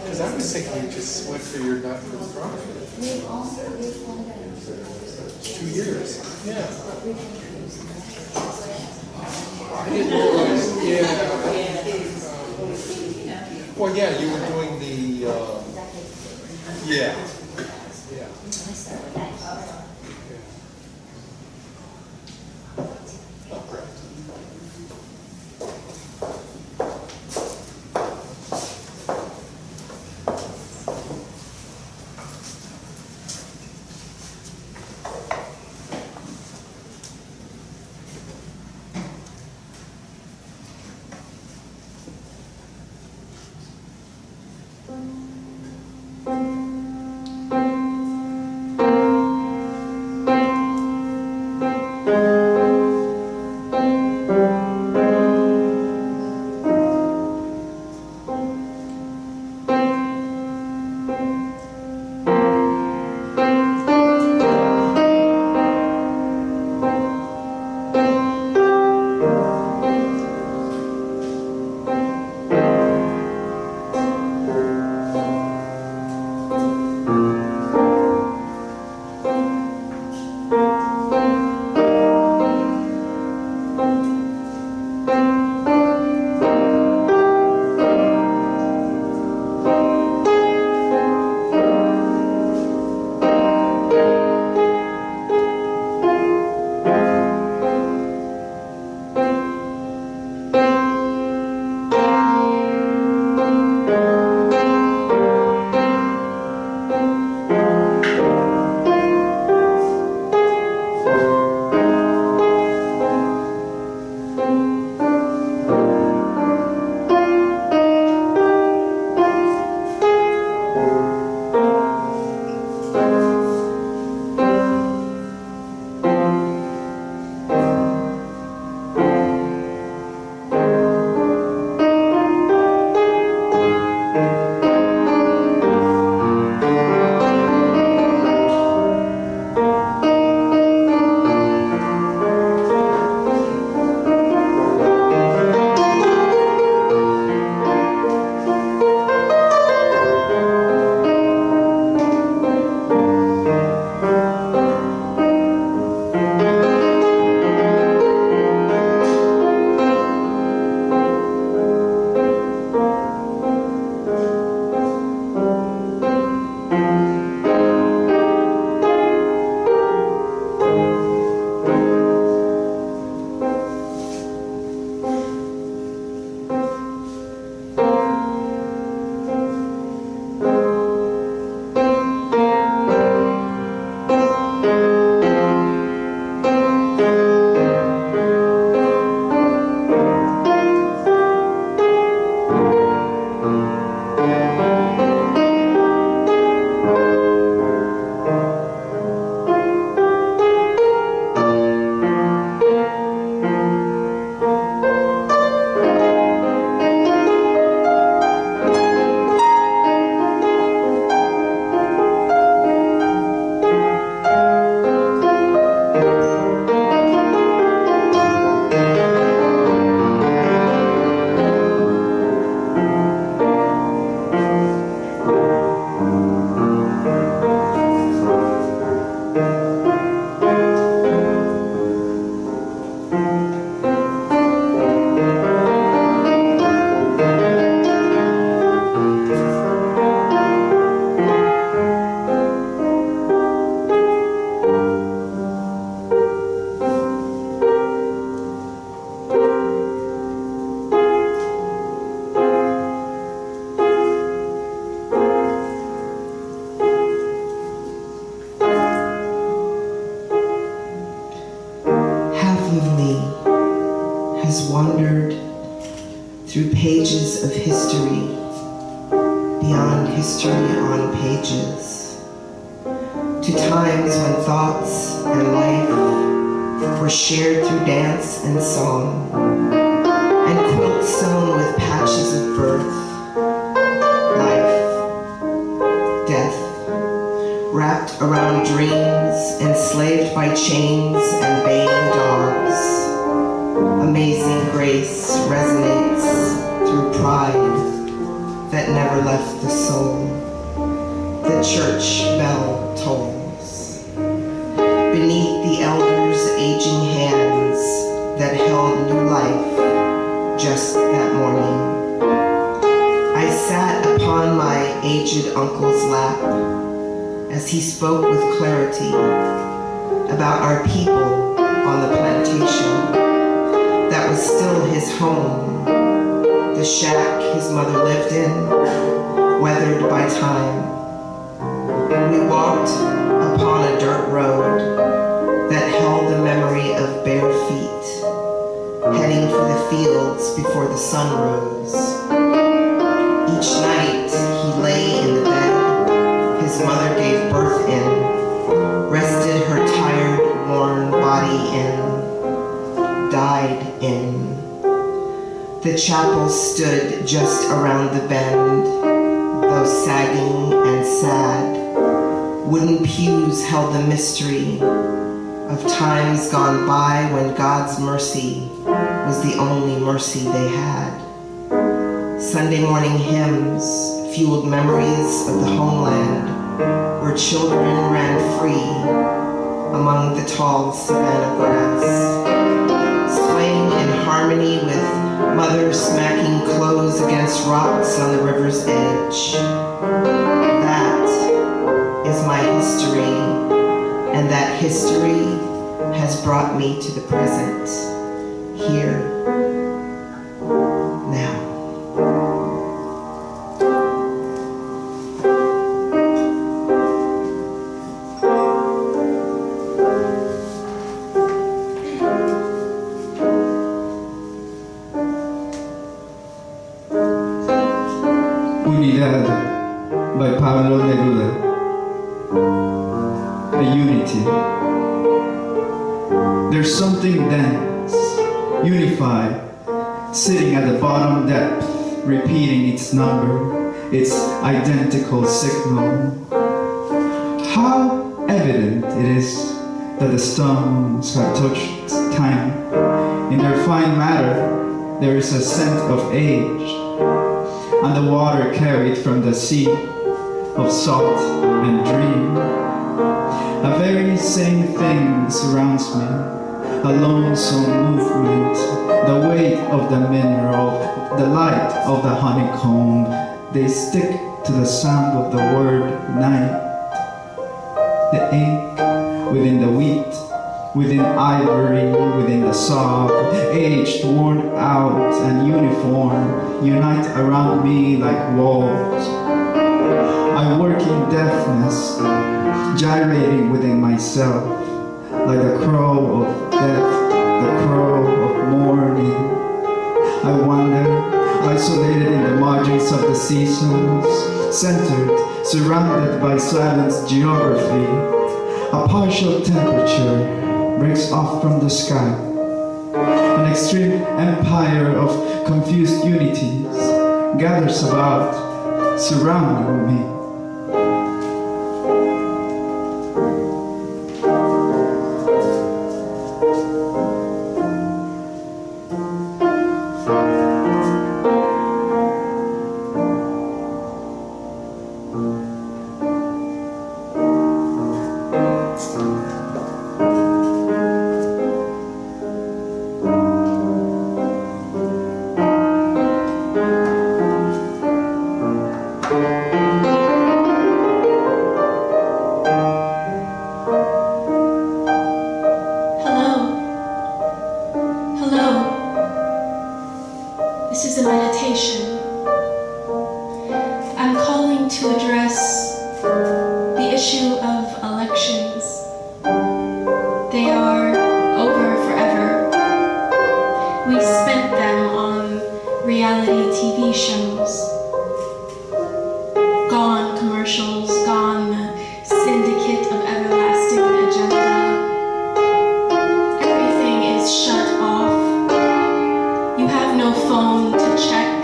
Because I was thinking you just went for your not-for-profit. 2 years. Yeah. I didn't realize. Yeah. Well, yeah, you were doing the. Yeah. Yeah. Oh, great. pages of history, beyond history on pages, to times when thoughts and life were shared through dance and song, and quilts sewn with patches of birth, life, death, wrapped around dreams, enslaved by chains and baying dogs. Amazing grace resonates through pride that never left the soul. The church bell tolls. Beneath the elders' aging hands that held new life just that morning, I sat upon my aged uncle's lap as he spoke with clarity about our people on the plantation that was still his home, the shack his mother lived in, weathered by time. We walked upon a dirt road that held the memory of bare feet, heading for the fields before the sun rose. Each night he lay in the bed his mother gave birth in, rested her tired, worn body in, died in. The chapel stood just around the bend, though sagging and sad. Wooden pews held the mystery of times gone by when God's mercy was the only mercy they had. Sunday morning hymns fueled memories of the homeland where children ran free among the tall savanna grass, swaying in harmony with mothers smacking clothes against rocks on the river's edge. That is my history, and that history has brought me to the present, here, now. Unidad by Pablo Neruda. A unity. There's something dense, unified, sitting at the bottom depth, repeating its number, its identical signal. How evident it is that the stones have touched time. In their fine matter, there is a scent of age, and the water carried from the sea of salt and dream. A very same thing surrounds me, a lonesome movement, the weight of the mineral, the light of the honeycomb. They stick to the sound of the word night. The ink within the wheat, within ivory, within the soft, aged, worn out, and uniform, unite around me like walls. I work in deafness, gyrating within myself, like the crow of death, the crow of mourning. I wander, isolated in the margins of the seasons, centered, surrounded by silence geography. A partial temperature breaks off from the sky. An extreme empire of confused unities gathers about, surrounding me. Reality TV. shows. Gone commercials, gone the syndicate of everlasting agenda. Everything is shut off. You have no phone to check.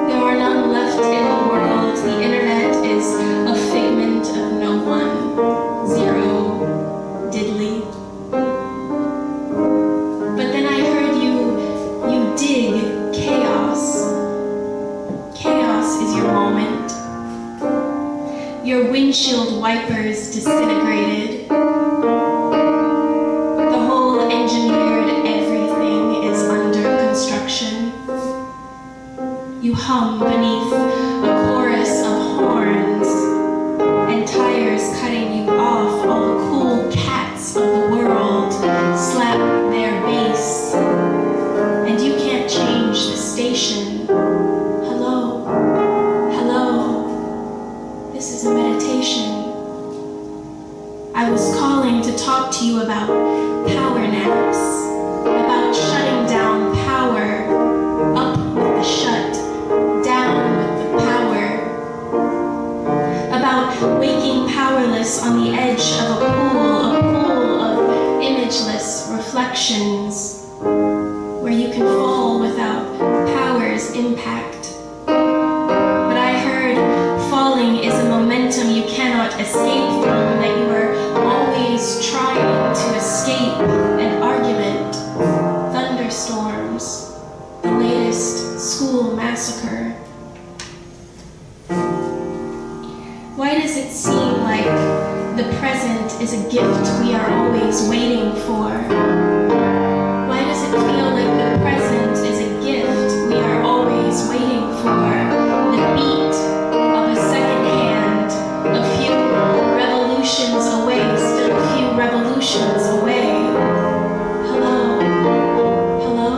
There are none left in the world. The internet is a figment of no one. Zero diddly. But then I heard you dig chaos. Chaos is your moment. Your windshield wipers disintegrated. The whole engineered everything is under construction. You hum beneath a chorus of horns and tires cutting you off. All the cool cats of the world slap their bass, and you can't change the station. Hello, hello, this is a meditation. I was calling to talk to you about power naps, about shutting down power, up with the shut, down with the power, about waking powerless on the edge of a pool of imageless reflections, where you can fall without power's impact. But I heard falling is a momentum you cannot escape from, that you are always trying to escape an argument. Thunderstorms, the latest school massacre. Why does it seem like the present is a gift we are always waiting for? Why does it feel like the present is a gift we are always waiting for? The beat of a second hand, a few revolutions away, still a few revolutions away. Hello, hello?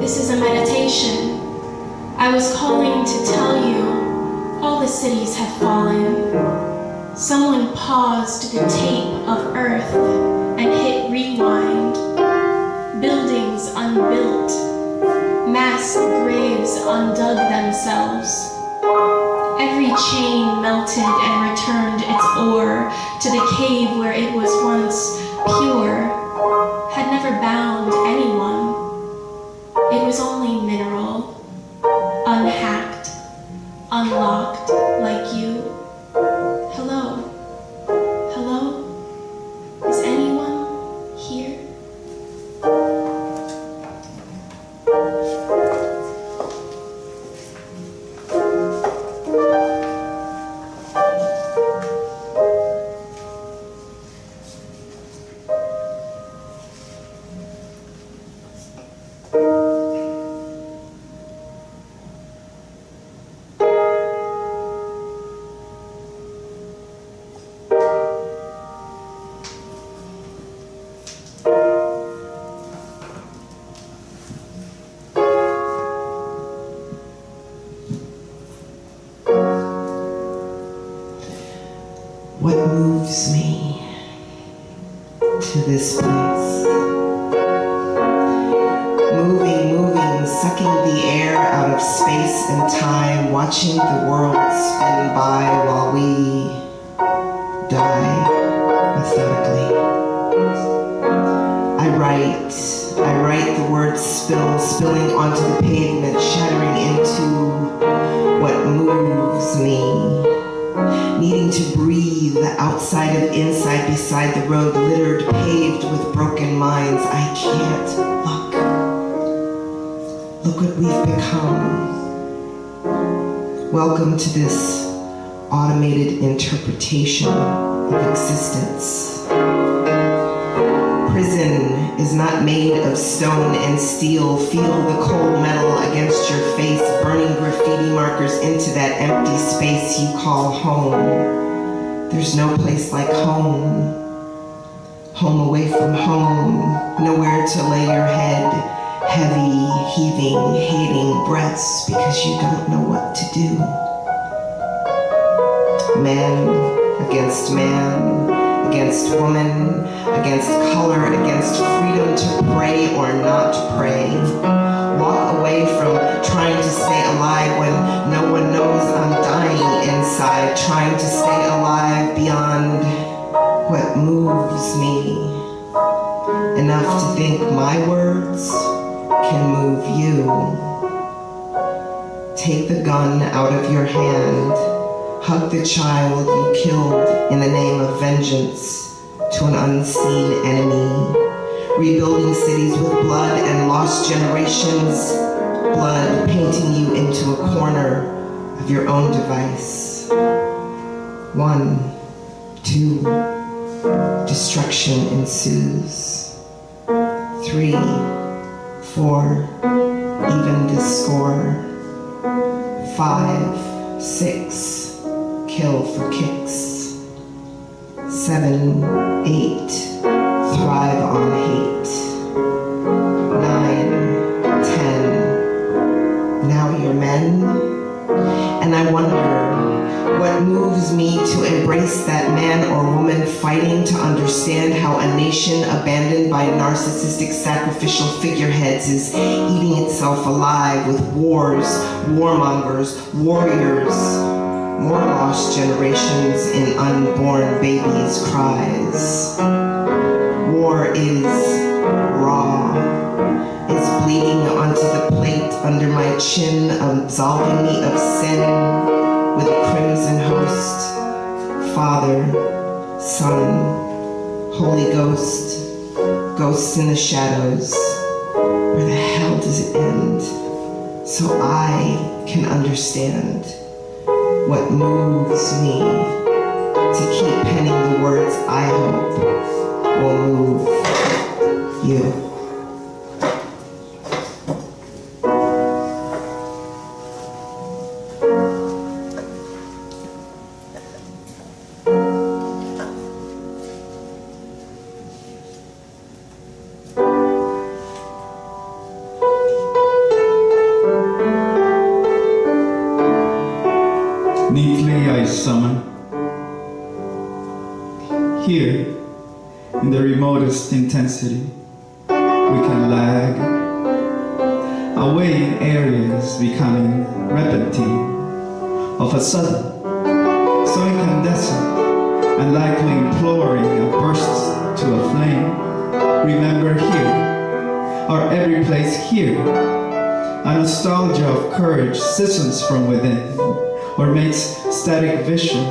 This is a meditation. I was calling to tell you all the cities have fallen. Someone paused the tape of Earth and hit rewind. Buildings unbuilt, mass graves undug themselves. Every chain melted and returned its ore to the cave where it was once pure, had never bound anyone. It was only mineral, unhacked, unlocked like you. Hello? Hello? Is anyone here? What moves me to this place? Moving, sucking the air out of space and time, watching the world spin by while we die methodically. I write the words spilling onto the pavement, shattering into what moves me. Needing to breathe outside of inside, beside the road, littered, paved with broken minds. I can't look what we've become. Welcome to this automated interpretation of existence. Prison is not made of stone and steel. Feel the cold metal against your face, burning graffiti markers into that empty space you call home. There's no place like home. Home away from home, nowhere to lay your head, heavy, heaving, hating breaths because you don't know what to do. Man against man, against woman, against color, against freedom to pray or not pray. walk away from trying to stay alive when no one knows I'm dying inside, trying to stay alive beyond what moves me. Enough to think my words can move you. Take the gun out of your hand. Hug the child you killed in the name of vengeance to an unseen enemy. Rebuilding cities with blood and lost generations. Blood painting you into a corner of your own device. 1, 2, destruction ensues. 3, 4, even the score. 5, 6, kill for kicks. 7, 8, thrive on hate. 9, 10, now you're men. And I wonder what moves me to embrace that man or woman fighting to understand how a nation abandoned by narcissistic sacrificial figureheads is eating itself alive with wars, warmongers, warriors, more lost generations in unborn babies' cries. War is raw, is bleeding onto the plate under my chin, absolving me of sin with a crimson host. Father, Son, Holy Ghost, ghosts in the shadows. Where the hell does it end? So I can understand what moves me to keep penning the words I hope will move you. Neatly I summon, here in the remotest intensity, we can lag, away in areas becoming repentine, of a sudden, so incandescent and likely imploring a burst to a flame. Remember here, our every place here, a nostalgia of courage seasons from within, or makes static vision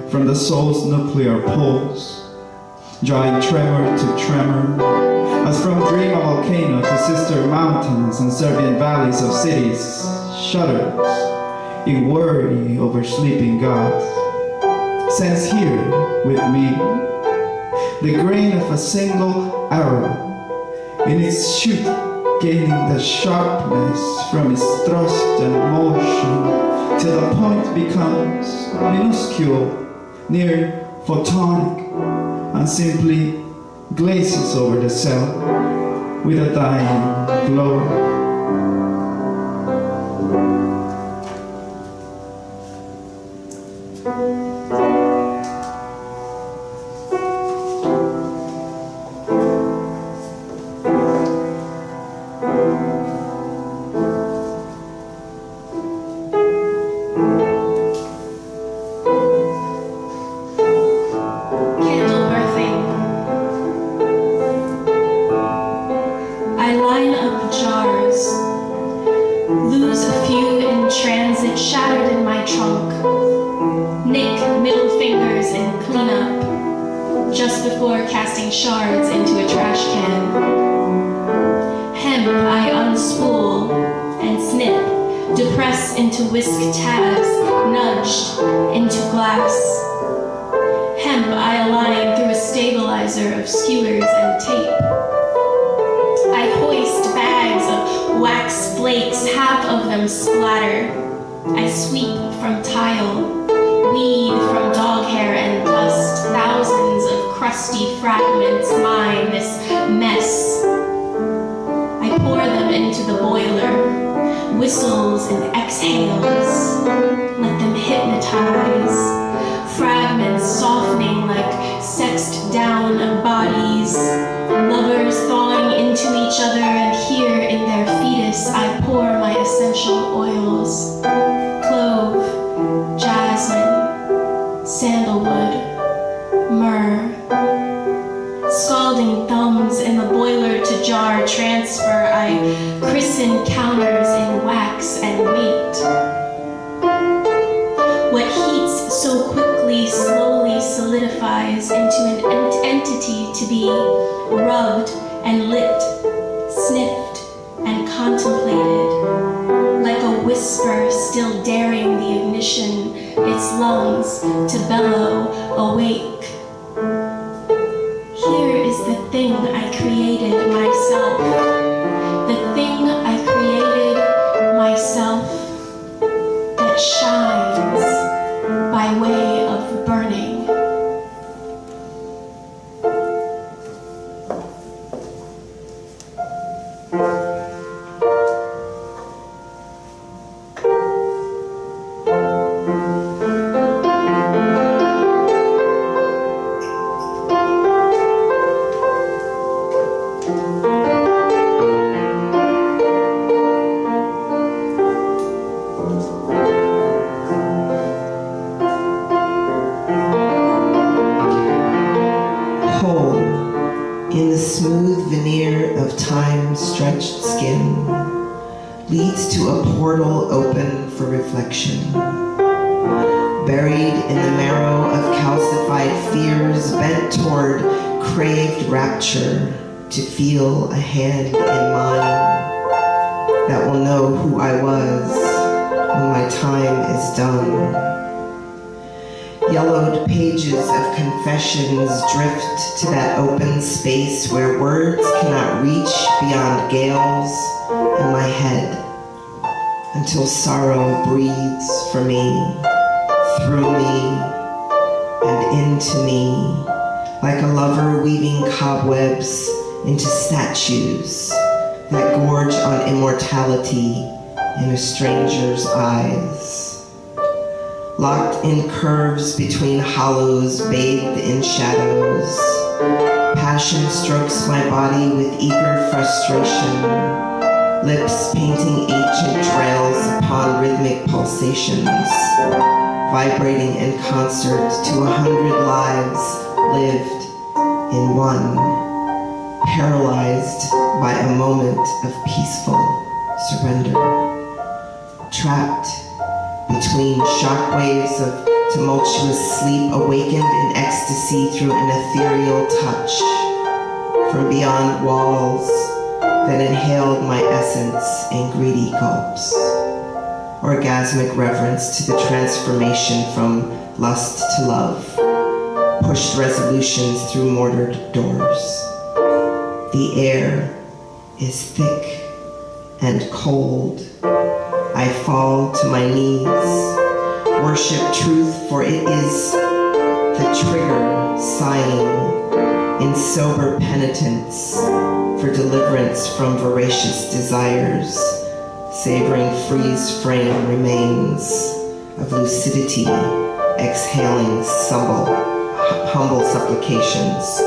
from the soul's nuclear pulse, drawing tremor to tremor, as from dream of volcano to sister mountains and Serbian valleys of cities, shudders in worry over sleeping gods. Sense here with me the grain of a single arrow in its shoot, gaining the sharpness from its thrust and motion, till the point becomes minuscule, near photonic, and simply glazes over the cell with a dying glow. Shattered in my trunk. Nick middle fingers in cleanup just before casting shards into a trash can. Hemp I unspool and snip, depress into whisk tabs, nudged into glass. Hemp I align through a stabilizer of skewers and tape. I hoist bags of wax flakes, half of them splatter. I sweep from tile, weed from dog hair and dust, thousands of crusty fragments mine this mess. I pour them into the boiler, whistles and exhales, let them hypnotize, fragments softening like sexed down bodies, lovers thawing into each other, and here in their fetus I sandalwood, myrrh, scalding thumbs in the boiler to jar transfer. I christen counters in wax and weight. What heats so quickly slowly solidifies into an entity to be rubbed and lit, sniffed and contemplated, like a whisper still daring the ignition, its lungs to bellow awake. Here is the thing I created myself, the thing I created myself that shines by way of burning. In the smooth veneer of time-stretched skin leads to a portal open for reflection. Buried in the marrow of calcified fears bent toward craved rapture to feel a hand in mine that will know who I was when my time is done. Yellowed pages of confessions drift to that open space where words cannot reach beyond gales in my head until sorrow breathes for me, through me, and into me, like a lover weaving cobwebs into statues that gorge on immortality in a stranger's eyes. Locked in curves between hollows bathed in shadows, passion strokes my body with eager frustration, lips painting ancient trails upon rhythmic pulsations, vibrating in concert to 100 lives lived in one, paralyzed by a moment of peaceful surrender, trapped between shockwaves of tumultuous sleep, awakened in ecstasy through an ethereal touch from beyond walls that inhaled my essence in greedy gulps. Orgasmic reverence to the transformation from lust to love, pushed resolutions through mortared doors. The air is thick and cold. I fall to my knees, worship truth, for it is the trigger sighing in sober penitence for deliverance from voracious desires, savoring freeze frame remains of lucidity, exhaling humble supplications,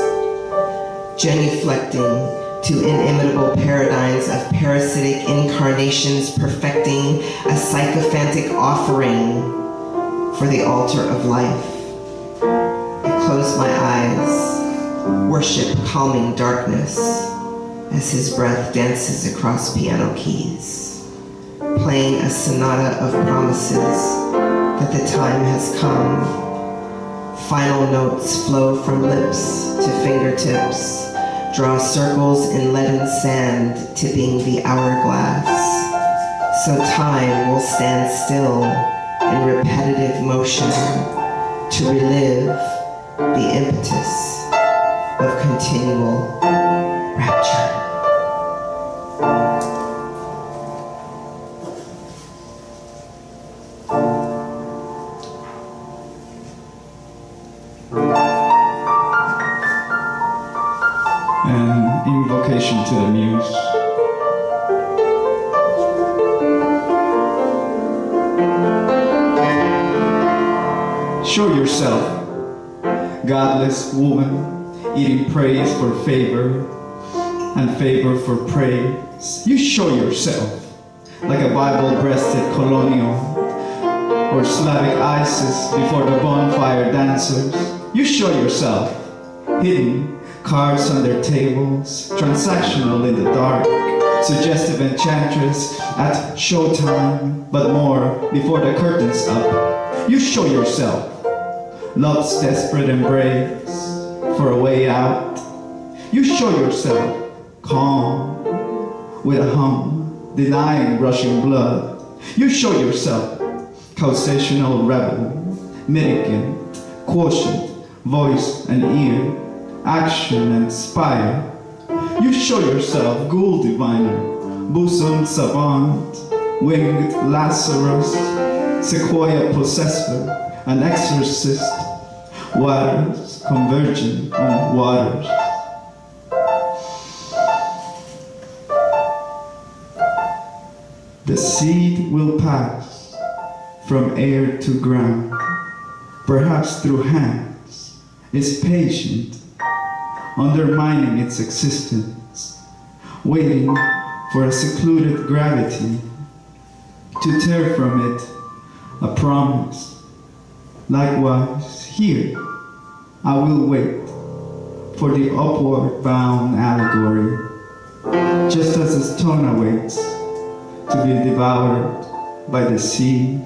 genuflecting to inimitable paradigms of parasitic incarnations, perfecting a sycophantic offering for the altar of life. I close my eyes, worship calming darkness as his breath dances across piano keys, playing a sonata of promises that the time has come. Final notes flow from lips to fingertips, draw circles in leaden sand, tipping the hourglass. So time will stand still in repetitive motion to relive the impetus of continual rapture. An invocation to the muse. Show yourself, godless woman, eating praise for favor and favor for praise. You show yourself like a Bible-breasted colonial or Slavic Isis before the bonfire dancers. You show yourself, hidden, cards on their tables, transactional in the dark, suggestive enchantress at showtime, but more before the curtain's up. You show yourself, love's desperate embrace for a way out. You show yourself, calm, with a hum, denying rushing blood. You show yourself, causational rebel, mitigant, quotient, voice and ear, action and spire. You show yourself, ghoul diviner, bosom savant, winged Lazarus, sequoia possessor, an exorcist, waters converging on waters. The seed will pass from air to ground, perhaps through hands, is patient, undermining its existence, waiting for a secluded gravity to tear from it a promise. Likewise, here, I will wait for the upward bound allegory, just as the stone awaits to be devoured by the seed.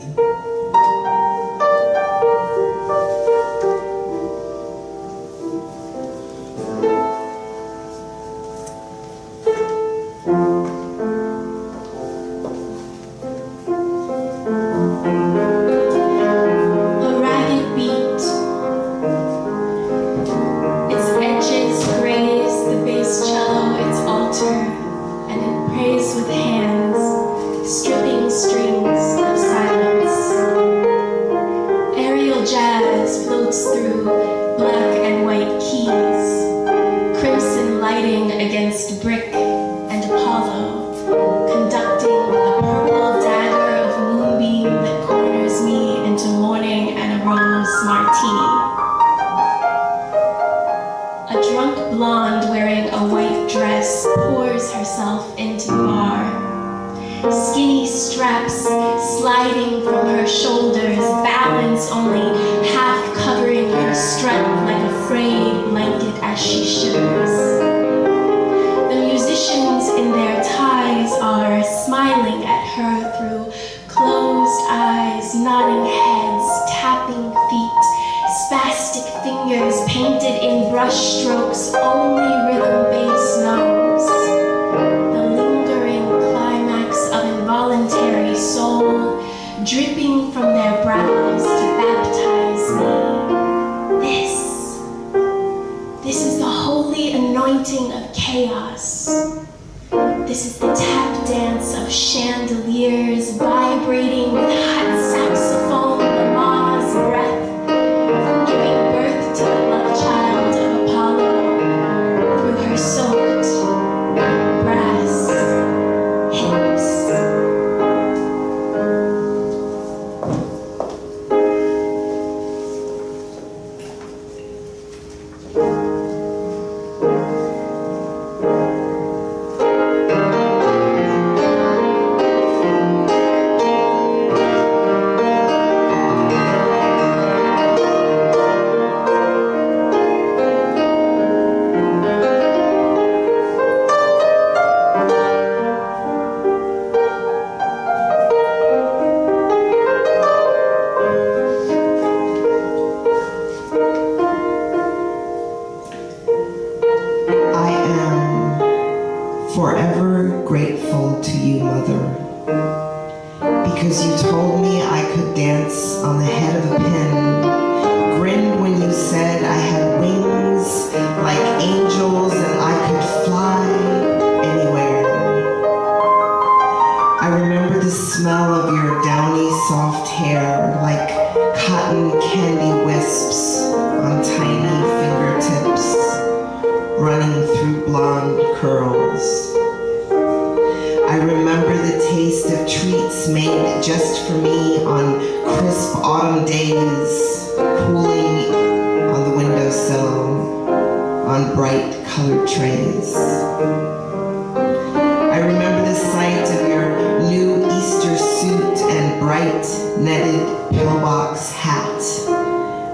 netted pillbox hat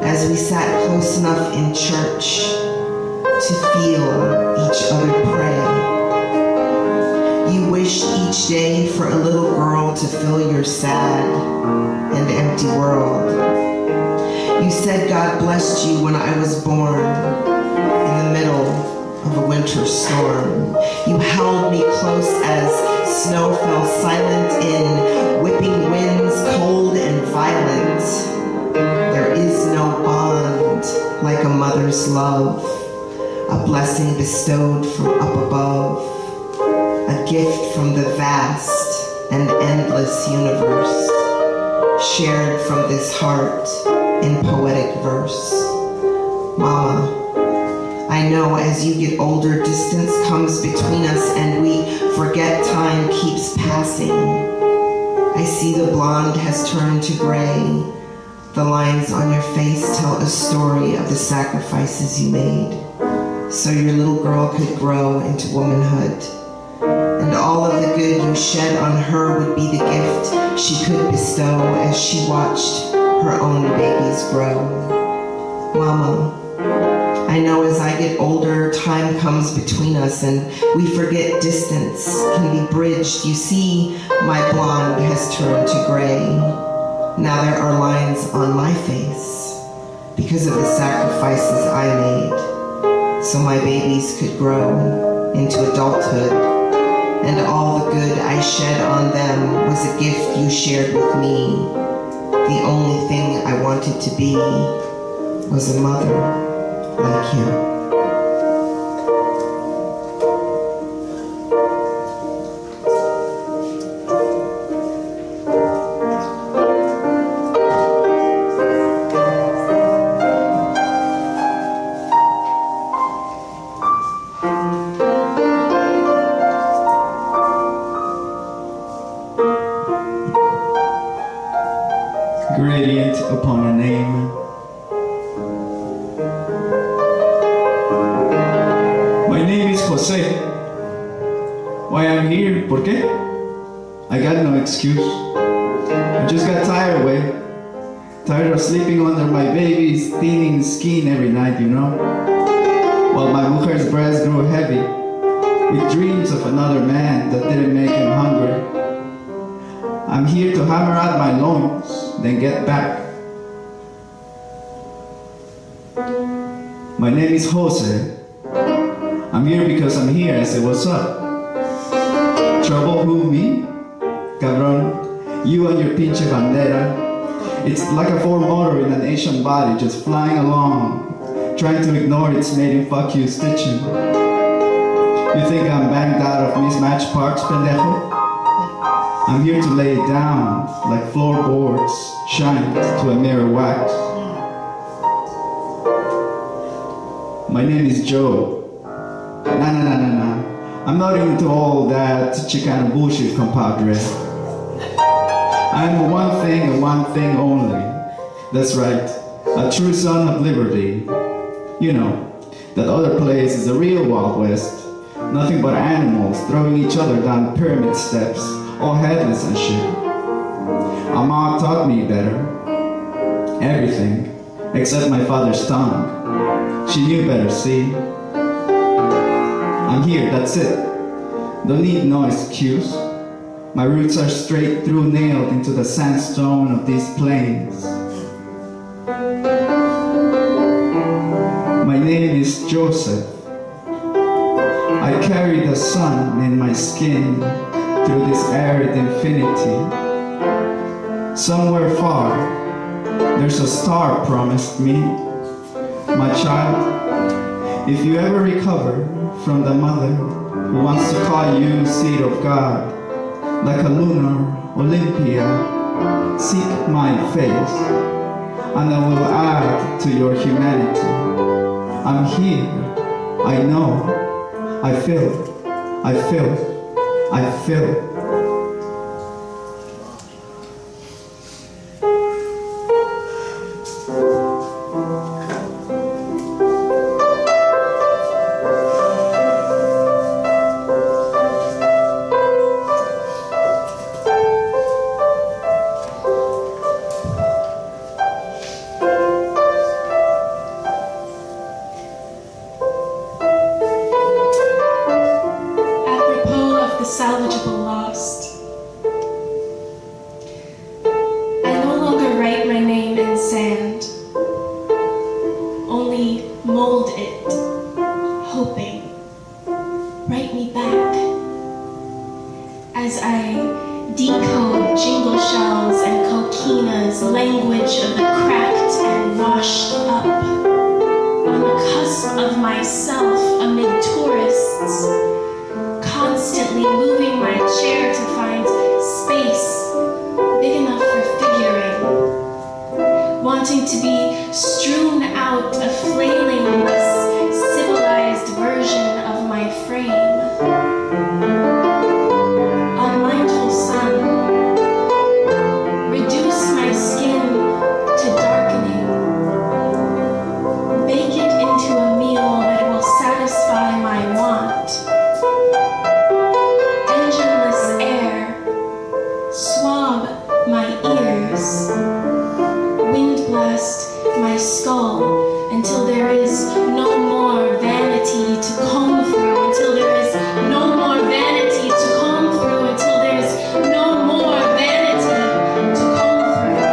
as we sat close enough in church to feel each other pray. You wished each day for a little girl to fill your sad and empty world. You said God blessed you when I was born in the middle of a winter storm. You held me close as snow fell silent in whipping winds, cold and violent. There is no bond like a mother's love, a blessing bestowed from up above, a gift from the vast and endless universe, shared from this heart in poetic verse. Mama, I know as you get older, distance comes between us and we forget time keeps passing. I see the blonde has turned to gray. The lines on your face tell a story of the sacrifices you made so your little girl could grow into womanhood. And all of the good you shed on her would be the gift she could bestow as she watched her own babies grow. Mama, I know as I get older, time comes between us and we forget distance can be bridged. You see, my blonde has turned to gray. Now there are lines on my face because of the sacrifices I made so my babies could grow into adulthood. And all the good I shed on them was a gift you shared with me. The only thing I wanted to be was a mother like you. Gradient upon a name. My name is Jose. Why I'm here? ¿Por qué? I got no excuse. I just got tired, way. Tired of sleeping under my baby's thinning skin every night, you know? While my mujer's breast grew heavy with dreams of another man that didn't make him hungry. I'm here to hammer out my loins, then get back. My name is Jose. I'm here because I'm here. I said, what's up? Trouble who, me? Cabron, you and your pinche bandera. It's like a Ford motor in an Asian body just flying along, trying to ignore its maiden fuck you stitching. You think I'm banged out of mismatched parts, pendejo? I'm here to lay it down like floorboards shined to a mirror wax. My name is Joe. Nah. I'm not into all that Chicano bullshit, compadre. I'm one thing and one thing only. That's right, a true son of liberty. You know, that other place is the real Wild West. Nothing but animals throwing each other down pyramid steps, all headless and shit. Mama taught me better. Everything, except my father's tongue. She knew better, see? I'm here, that's it. Don't need no excuse. My roots are straight through nailed into the sandstone of these plains. My name is Joseph. I carry the sun in my skin through this arid infinity. Somewhere far, there's a star promised me. My child, if you ever recover from the mother who wants to call you seed of God, like a lunar Olympia, seek my face, and I will add to your humanity. I'm here, I know, I feel. language of the cracked and washed up, on the cusp of myself amid tourists, constantly moving my chair to find space big enough for figuring, wanting to be strewn out a flailing, less civilized version of my frame. Unmindful sun, reduce my skin to darkening, bake it into a meal that will satisfy my want. Engineless air, swab my ears, wind blast my skull until there is no more vanity to comb through, until there is no more vanity to comb through, until there is no more vanity to comb through.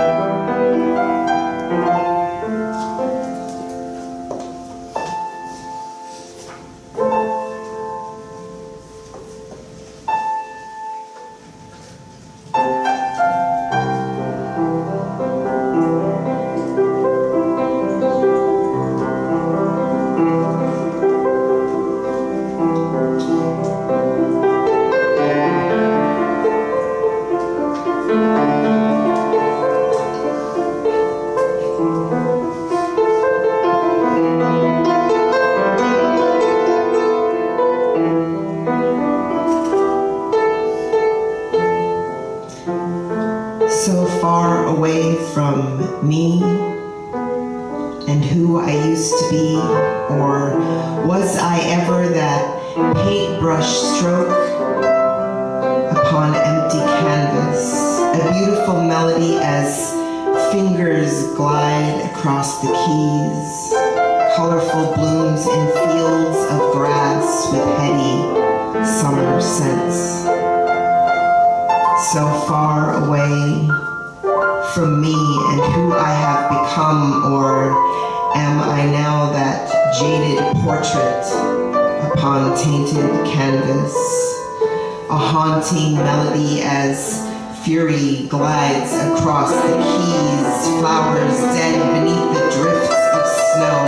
So far away from me and who I used to be, or was I ever that paintbrush stroke upon empty canvas, a beautiful melody as fingers glide across the keys, colorful blooms in fields of grass with heady summer scents. So far away from me and who I have become, or am I now that jaded portrait upon tainted canvas? A haunting melody as fury glides across the keys, flowers dead beneath the drifts of snow,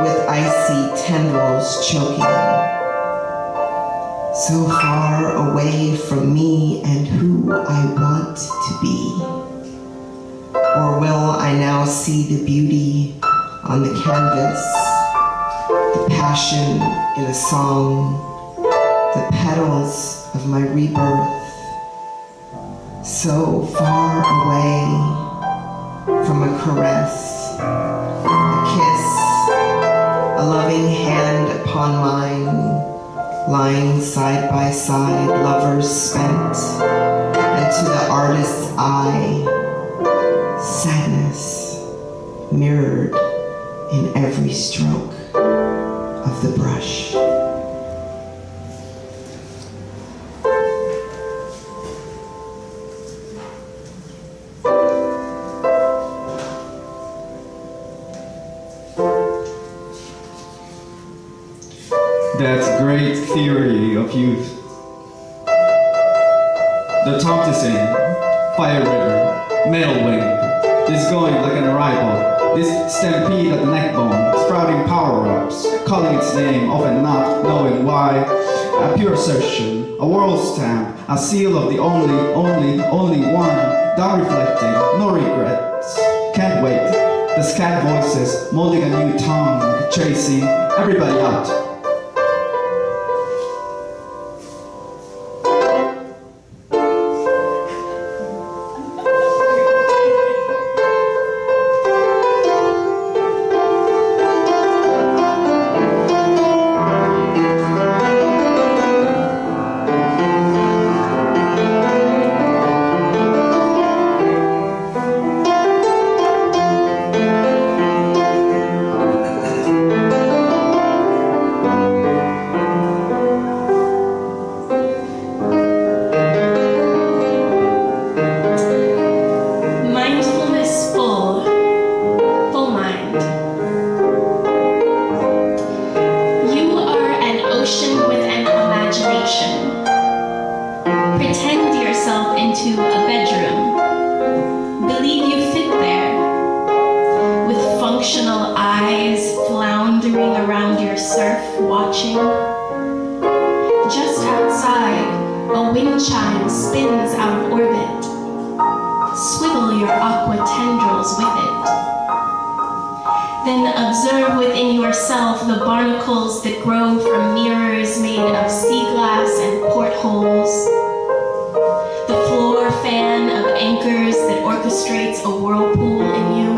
with icy tendrils choking. So far away from me and who I want to be. Or will I now see the beauty on the canvas, the passion in a song, the petals of my rebirth? So far away from a caress, a kiss, a loving hand upon mine, lying side by side, lovers spent, and to the artist's eye, sadness mirrored in every stroke of the brush. That's great theory of youth. The top is in, fire river, metal wing. This going like an arrival. This stampede at the neckbone, sprouting power-ups, calling its name, often not knowing why. A pure assertion, a world stamp, a seal of the only one. Down reflecting, no regrets. Can't wait. The scat voices, molding a new tongue, chasing everybody out. emotional eyes floundering around your surf watching. Just outside, a wind chime spins out of orbit. Swiggle your aqua tendrils with it. Then observe within yourself the barnacles that grow from mirrors made of sea glass and portholes. The floor fan of anchors that orchestrates a whirlpool in you.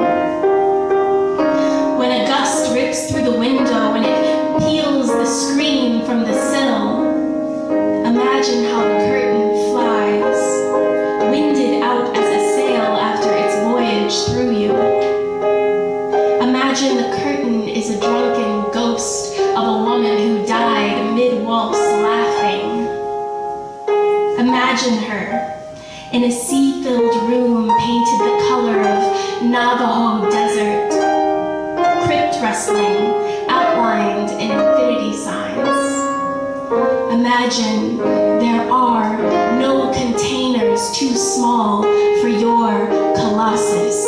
When a gust rips through the window and it peels the screen from the sill, imagine how the curtain flies, winded out as a sail after its voyage through you. Imagine the curtain is a drunken ghost of a woman who died mid-waltz laughing. Imagine her in a sea-filled room painted the color of Navajo desert, crypt wrestling outlined in infinity signs. Imagine there are no containers too small for your colossus.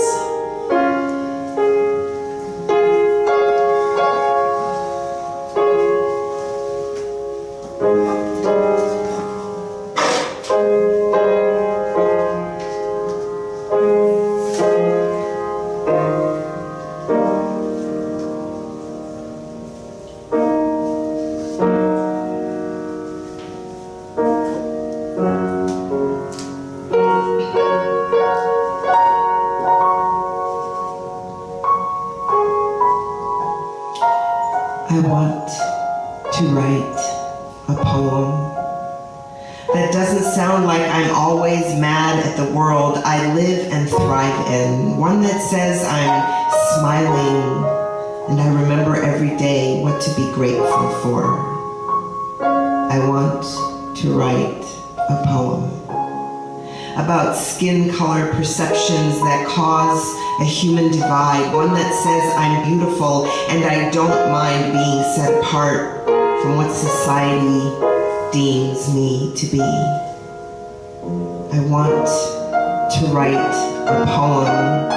I want to write a poem that doesn't sound like I'm always mad at the world I live and thrive in. One that says I'm smiling and I remember every day what to be grateful for. I want to write a poem about skin color perceptions that cause a human divide, one that says I'm beautiful and I don't mind being set apart from what society deems me to be. I want to write a poem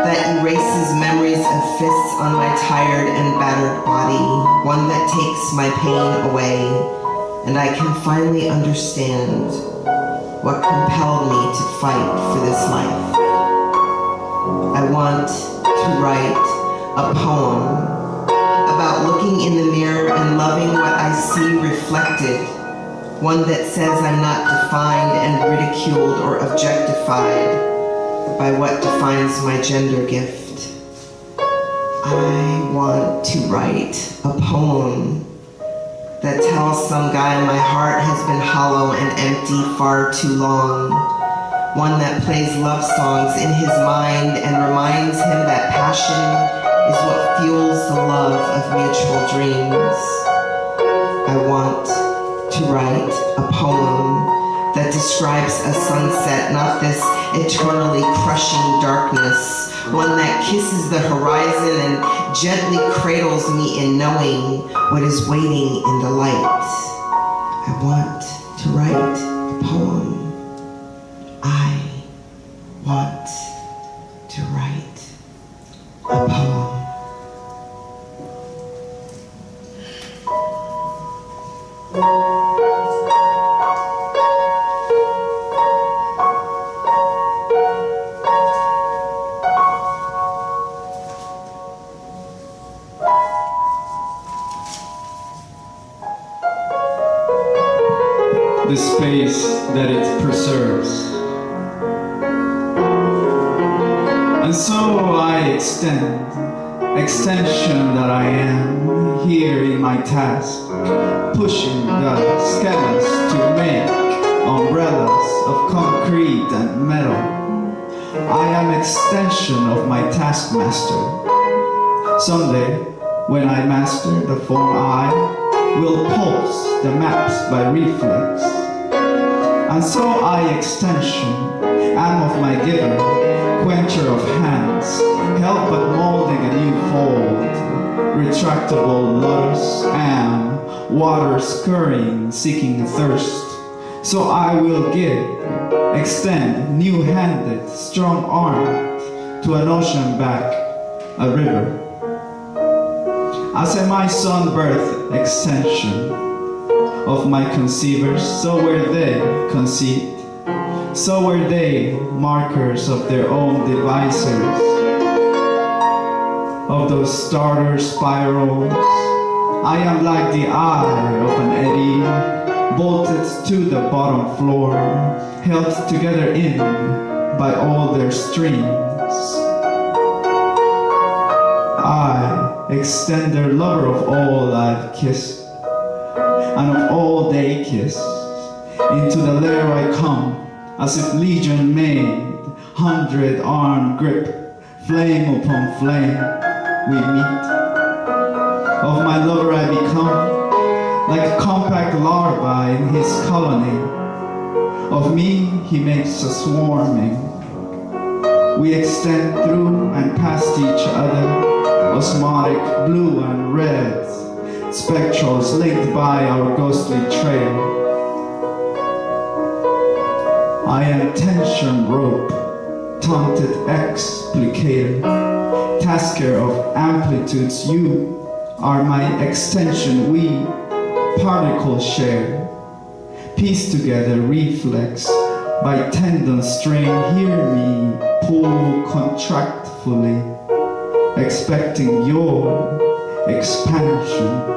that erases memories of fists on my tired and battered body, one that takes my pain away and I can finally understand what compelled me to fight for this life. I want to write a poem about looking in the mirror and loving what I see reflected, one that says I'm not defined and ridiculed or objectified by what defines my gender gift. I want to write a poem that tells some guy my heart has been hollow and empty far too long. One that plays love songs in his mind and reminds him that passion is what fuels the love of mutual dreams. I want to write a poem that describes a sunset, not this eternally crushing darkness, one that kisses the horizon and gently cradles me in knowing what is waiting in the light. I want to write a poem. I want to write a poem. The space that it preserves. And so I extension that I am here in my task, pushing the schemas to make umbrellas of concrete and metal. I am extension of my taskmaster. Someday, when I master the form I will pulse the maps by reflex. And so I extension am of my giver, quencher of hands, help but molding a new fold, retractable lotus am, water scurrying, seeking thirst. So I will give, extend, new-handed, strong-armed to an ocean back, a river. As a my son birth extension of my conceivers, so were they conceived. So were they markers of their own devisers, of those starter spirals. I am like the eye of an eddy, bolted to the bottom floor, held together in by all their strings. I, extender lover of all I've kissed, and of all they kissed, into the lair I come, as if legion made, 100-armed grip, flame upon flame, we meet. Of my lover I become, like a compact larva in his colony. Of me he makes a swarming. We extend through and past each other, osmotic blue and red, spectrals linked by our ghostly trail. I am tension rope, taunted explicator, tasker of amplitudes. You are my extension, we particles share. Piece together reflex by tendon string, hear me pull contractfully, expecting your expansion.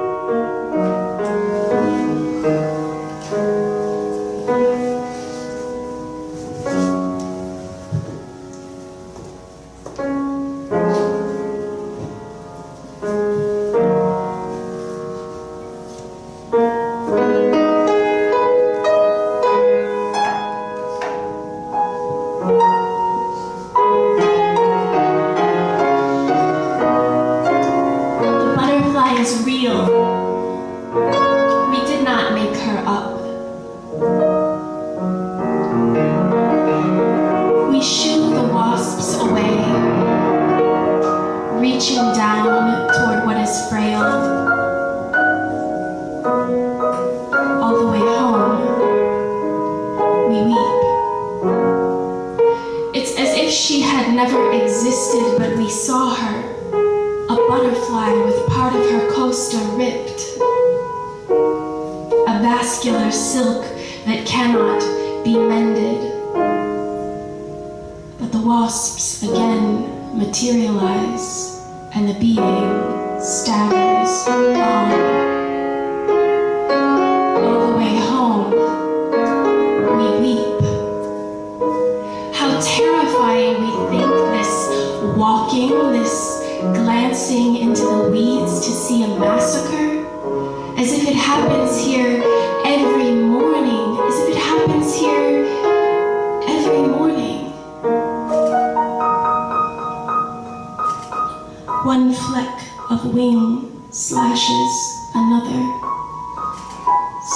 One fleck of wing slashes another,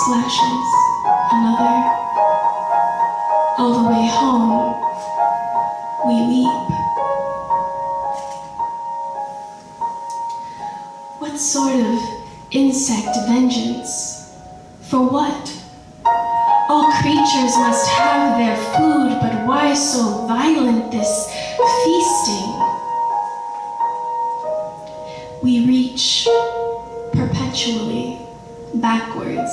slashes another. All the way home, we weep. What sort of insect vengeance? For what? All creatures must have their food, but why so violent this feasting? We reach perpetually backwards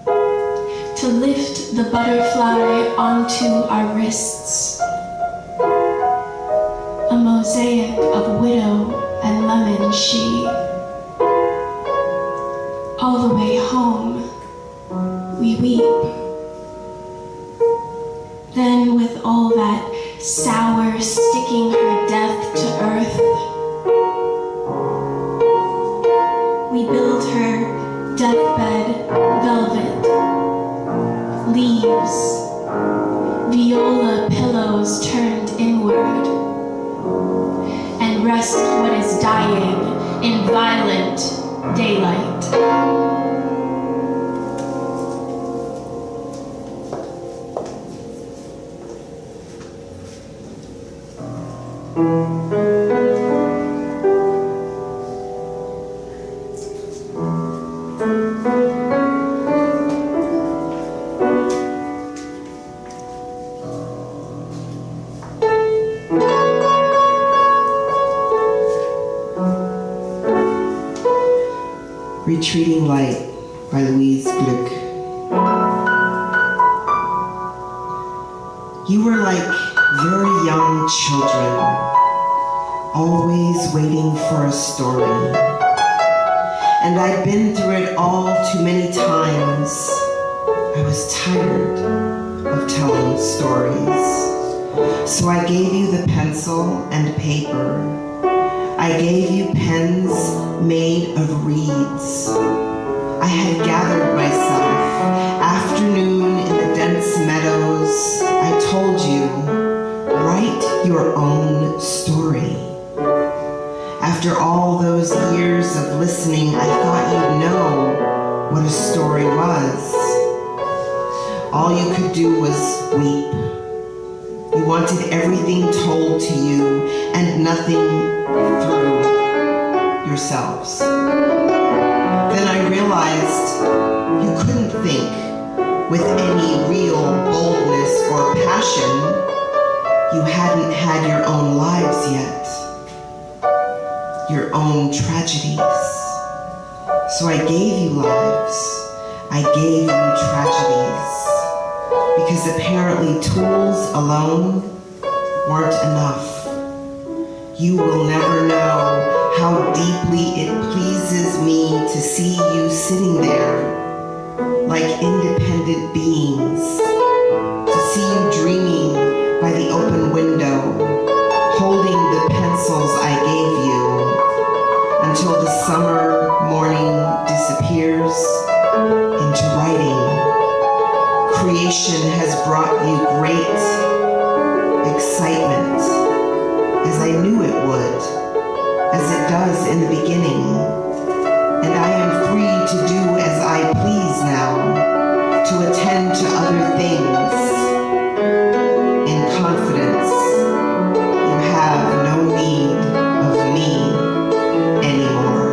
to lift the butterfly onto our wrists. A mosaic of widow and lemon she. All the way home, we weep. Then with all that sour sticking her death to earth, we build her deathbed velvet, leaves, viola pillows turned inward, and rest what is dying in violent daylight. Retreating Light by Louise Glück. You were like very young children, always waiting for a story. And I'd been through it all too many times. I was tired of telling stories. So I gave you the pencil and paper. I gave you pens made of reeds. I had gathered myself, afternoon in the dense meadows. I told you, write your own story. After all those years of listening, I thought you'd know what a story was. All you could do was weep. You wanted everything told to you and nothing through yourselves. Then I realized you couldn't think with any real boldness or passion. You hadn't had your own lives yet, your own tragedies. So I gave you lives, I gave you tragedies, because apparently tools alone weren't enough. You will never know how deeply it pleases me to see you sitting there like independent beings, to see you dreaming by the open window, holding the pencils I gave you until the summer morning disappears into writing. Creation has brought you great excitement, as I knew it would, as it does in the beginning. And I am free to do as I please now, to attend to other things in confidence. You have no need of me anymore.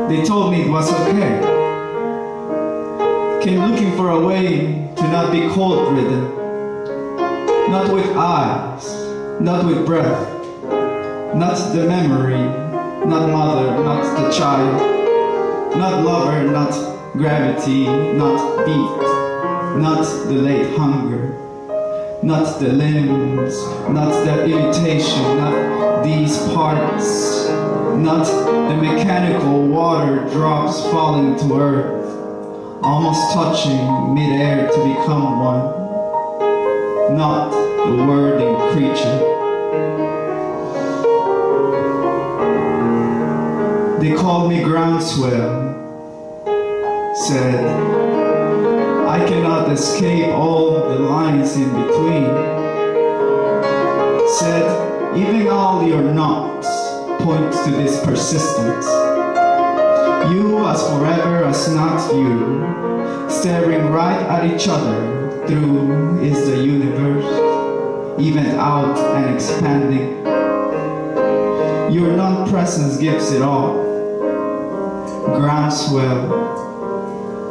They told me it was okay. Came looking for a way to not be cold-ridden. Not with eyes, not with breath, not the memory, not mother, not the child, not lover, not gravity, not beat, not the late hunger, not the limbs, not the irritation, not these parts, not the mechanical water drops falling to earth, almost touching mid-air to become one, not the wording creature. They called me groundswell, said, I cannot escape all the lines in between, said, even all your knots point to this persistence. You as forever as not you, staring right at each other through is the universe, evened out and expanding. Your non-presence gives it all. Groundswell,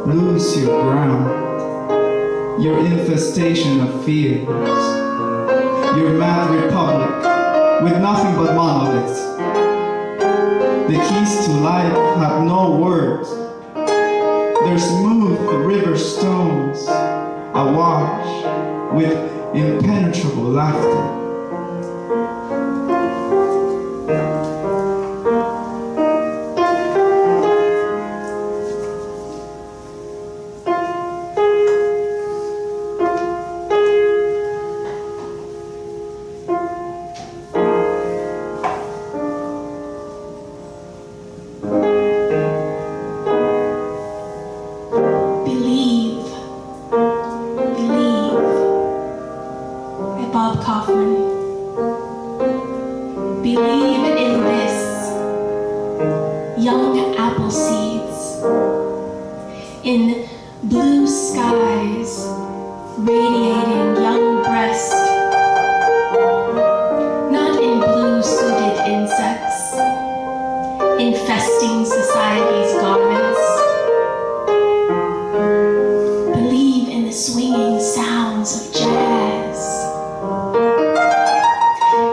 lose your ground, your infestation of fears, your mad republic with nothing but monoliths. The keys to life have no words. They're smooth river stones, awash with impenetrable laughter. Believe in this. in blue skies, radiating young breast, not in blue-suited insects, infesting society's garments. Believe in the swinging sounds of jazz,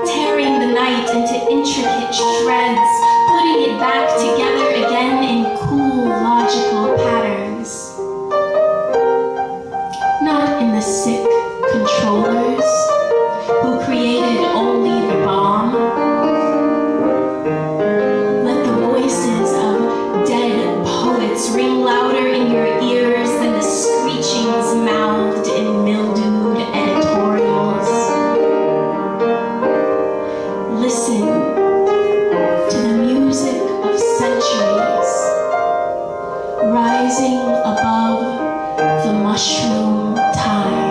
tearing the night into intricate shreds, putting it back together again in cool, logical patterns. Not in the sick controllers who created only the bomb. Let the voices of dead poets ring louder in your ears than the screechings mouthed in mildewed editorials. Listen to the music of centuries rising above the mushroom time.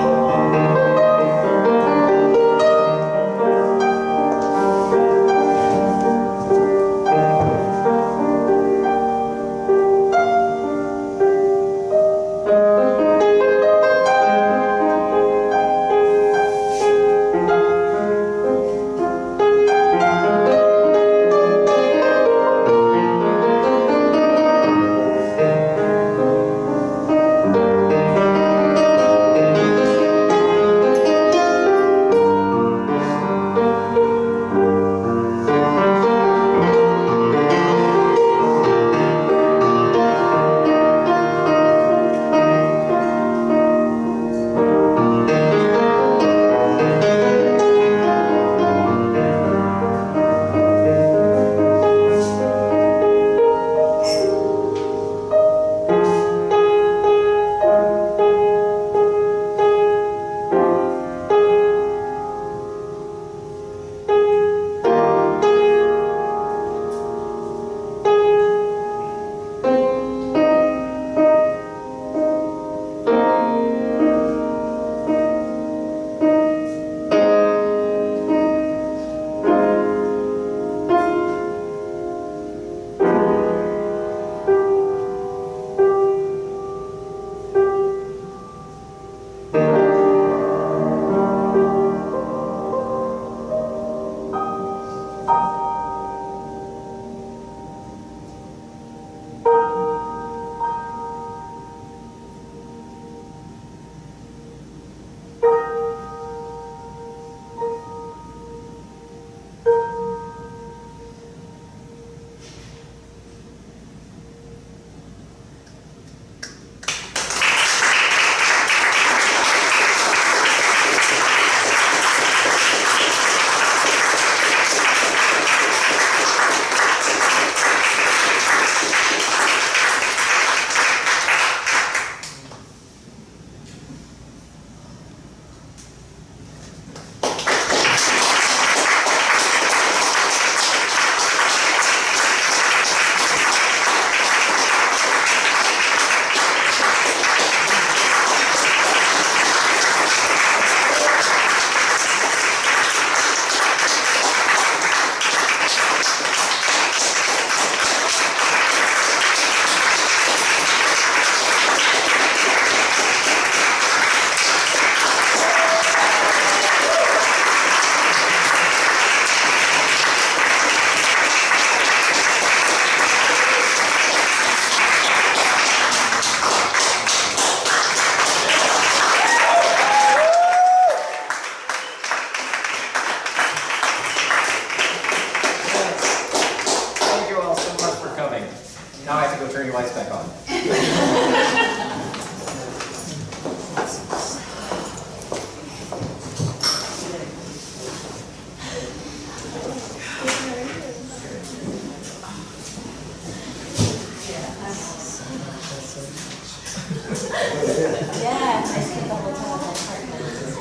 Now I have to go turn your lights back on. Yeah, I spent the whole time in my apartment.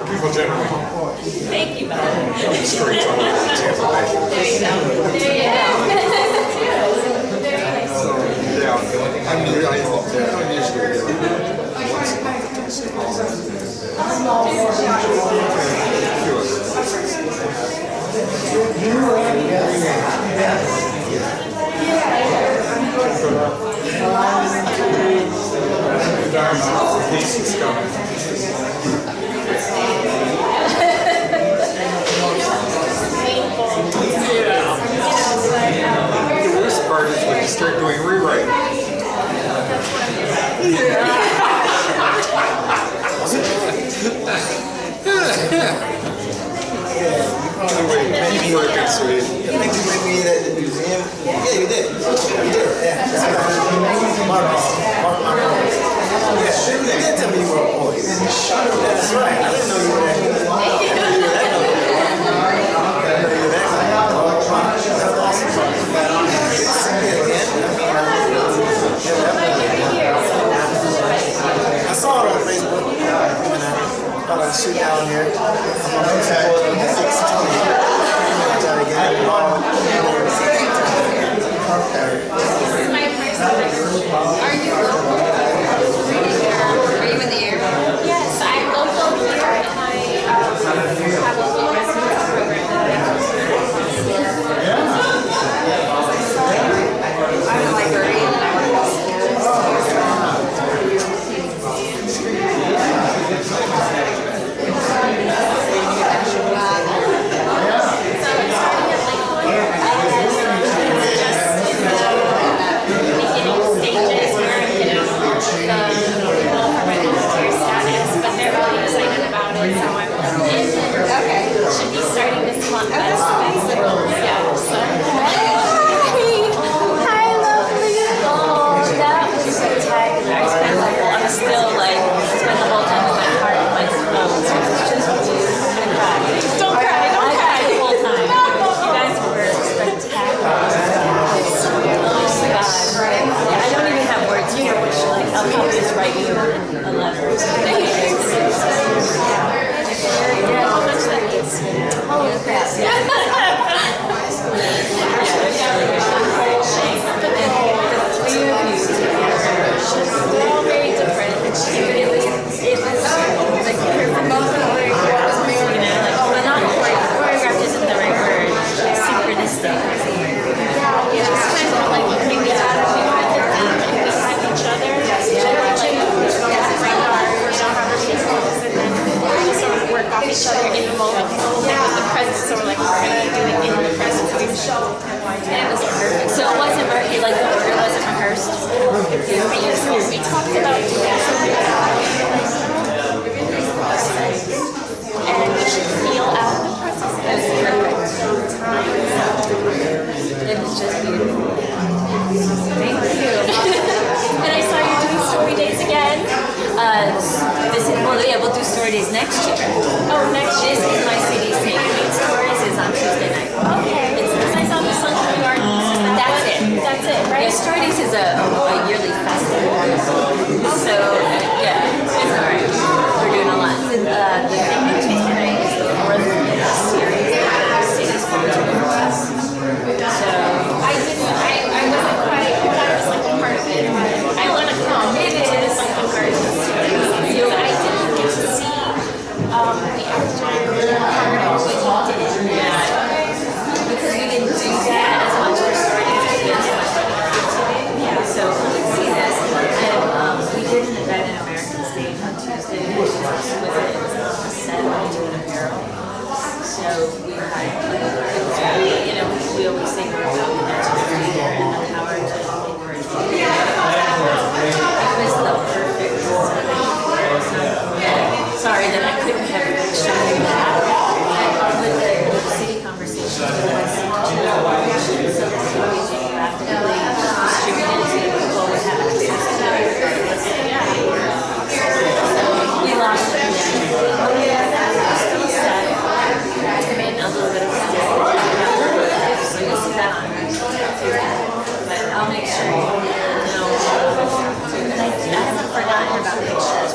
People generally. Thank you, man. Streets all over Tampa Bay. There you go. There you go. Yeah, I mean, I don't usually do it once a month. The worst part is when you start doing rewrite. Anyway, maybe you're a good sweet. I think you met me at the museum. Yeah, you did. You did. Yeah. Marcos. Yeah, you did tell me you were a boy. That's right. I didn't know you were that good. I didn't know you were that good. That's awesome. I saw it on Facebook. Thought I'd shoot down here. I'm looking for the 620. Try to get it involved. This is my first time. Are you local? Are you in the area? Yes, I'm local here and I have a local residence program that I do. I'm a librarian and I work with schools. Should be starting this month. Yeah. So. Hi, lovely. Oh, that was spectacular. I spent the whole. I'm still like spend the whole time with my heart in my throat. Just gonna cry. Don't cry. Don't cry. The whole time. You guys were spectacular. Oh my God. Yeah, I don't even have words for it. Like I'll probably just write you a letter. Thank you. Yeah, how much that is? Holy crap. Yeah. But then the three of you together, we're all very different. It was like perfect. Both of them, you know, like, not choreographed isn't the right word. Synchronistic. Yeah, it's just kind of like when we had each other, bring our, however many songs, and then we sort of work off each other in the moment. Yeah. In the present, so we're like, we're going to do it in the present. And it was perfect. So it wasn't, like the order wasn't rehearsed. We talked about doing something and we should feel out the process. It was perfect. It was just beautiful. Thank you. And I saw you doing story days again. We'll do story days next year. Oh, next year. This is my CDC. Meet Stories is on Tuesday night. Okay. It's the nice on the Sunshine Gardens. That's it. That's it, right? Yeah, Story Days is a yearly festival. So, yeah, it's alright. We're doing a lot. The thing on Tuesday night is the fourth in the series. Cities for the So, I wasn't quite, I thought it was like a part of it. I want to come. It is like a part of the series. I didn't get to see the afternoon part of what you did. Yeah. Because we didn't do that as much for Story Days. Yeah, so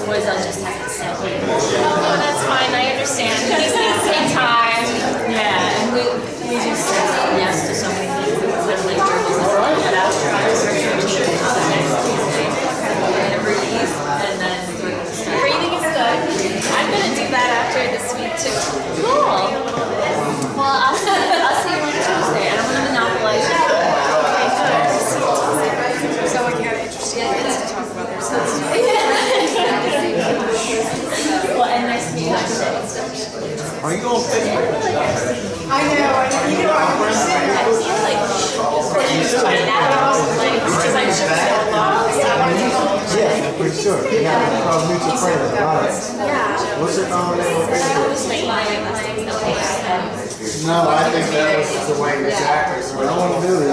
Otherwise, I'll just have to sit. Oh, that's fine. I understand. These things take time. Yeah, and we just said yes to so many things. Literally, but after I was and then breathing is good. I'm gonna do that after this week too. Cool. Well, I'll see you on Tuesday, and I'm gonna monopolize it. Okay, good. So when you have interesting kids to talk about their stuff. Well, and nice to meet you. Are you on Facebook? I know, you know, I feel like right now, like, because I'm so long. Yeah, for sure. Yeah, mutual friends. Yeah. What's your name? No, I think that was the way exactly. What I want to do is,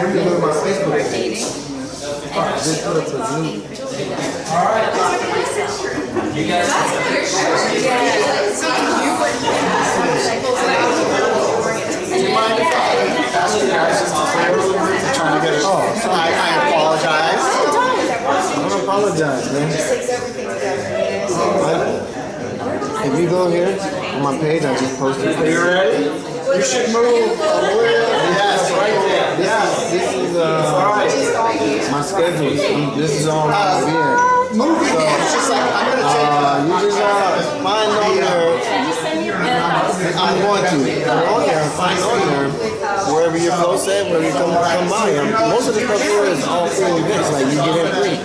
we're going to do my Facebook page. Just put up a new. Alright. You guys. Do you mind if I ask you guys just to play a little bit? I'm trying to get it. Oh, sorry. I apologize. I don't apologize, man. If you go here on my page, I just posted it. Are you ready? You should move a little. Yes, right there. Yeah, this is my schedule. This is all I'm going to be in. Move it. It's just like, I'm going to take you just find on there. I'm going to. On there, find on there, wherever your post at, wherever you come by. Most of the stuff here is all free events, like you get in free.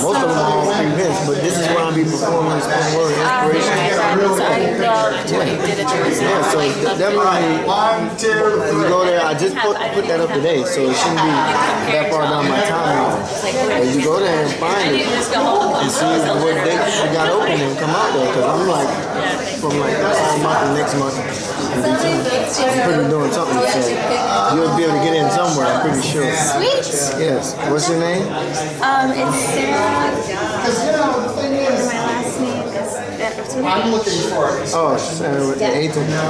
Most of them are all free events, but this is where I'll be performing spoken word inspiration. Yeah, so definitely, if you go there, I just put that up today, so it shouldn't be that far down my timeline. But you go there and find it and see what dates you got open and come out there, because I'm like, from like this month to next month, I'm pretty doing something, so you'll be able to get in somewhere, I'm pretty sure. Sweet. Yes. What's your name? It's Sarah. My last name is. I'm looking for it. Oh, Sarah with the H. And then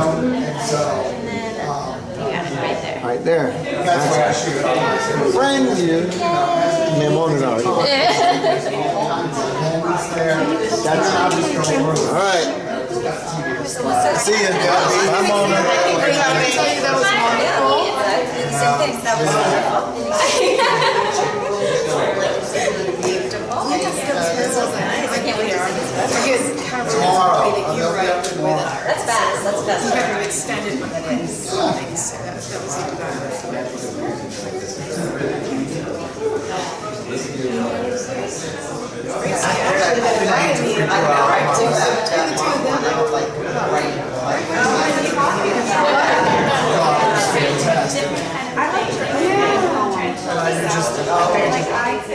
you got it right there. Right there. That's where I shoot. Friend you. Nemona's already. All right. See you, Gabby. Bye, Mona. That was wonderful. That was wonderful. That's fast, that's fast. You have to extend it when it is. That was even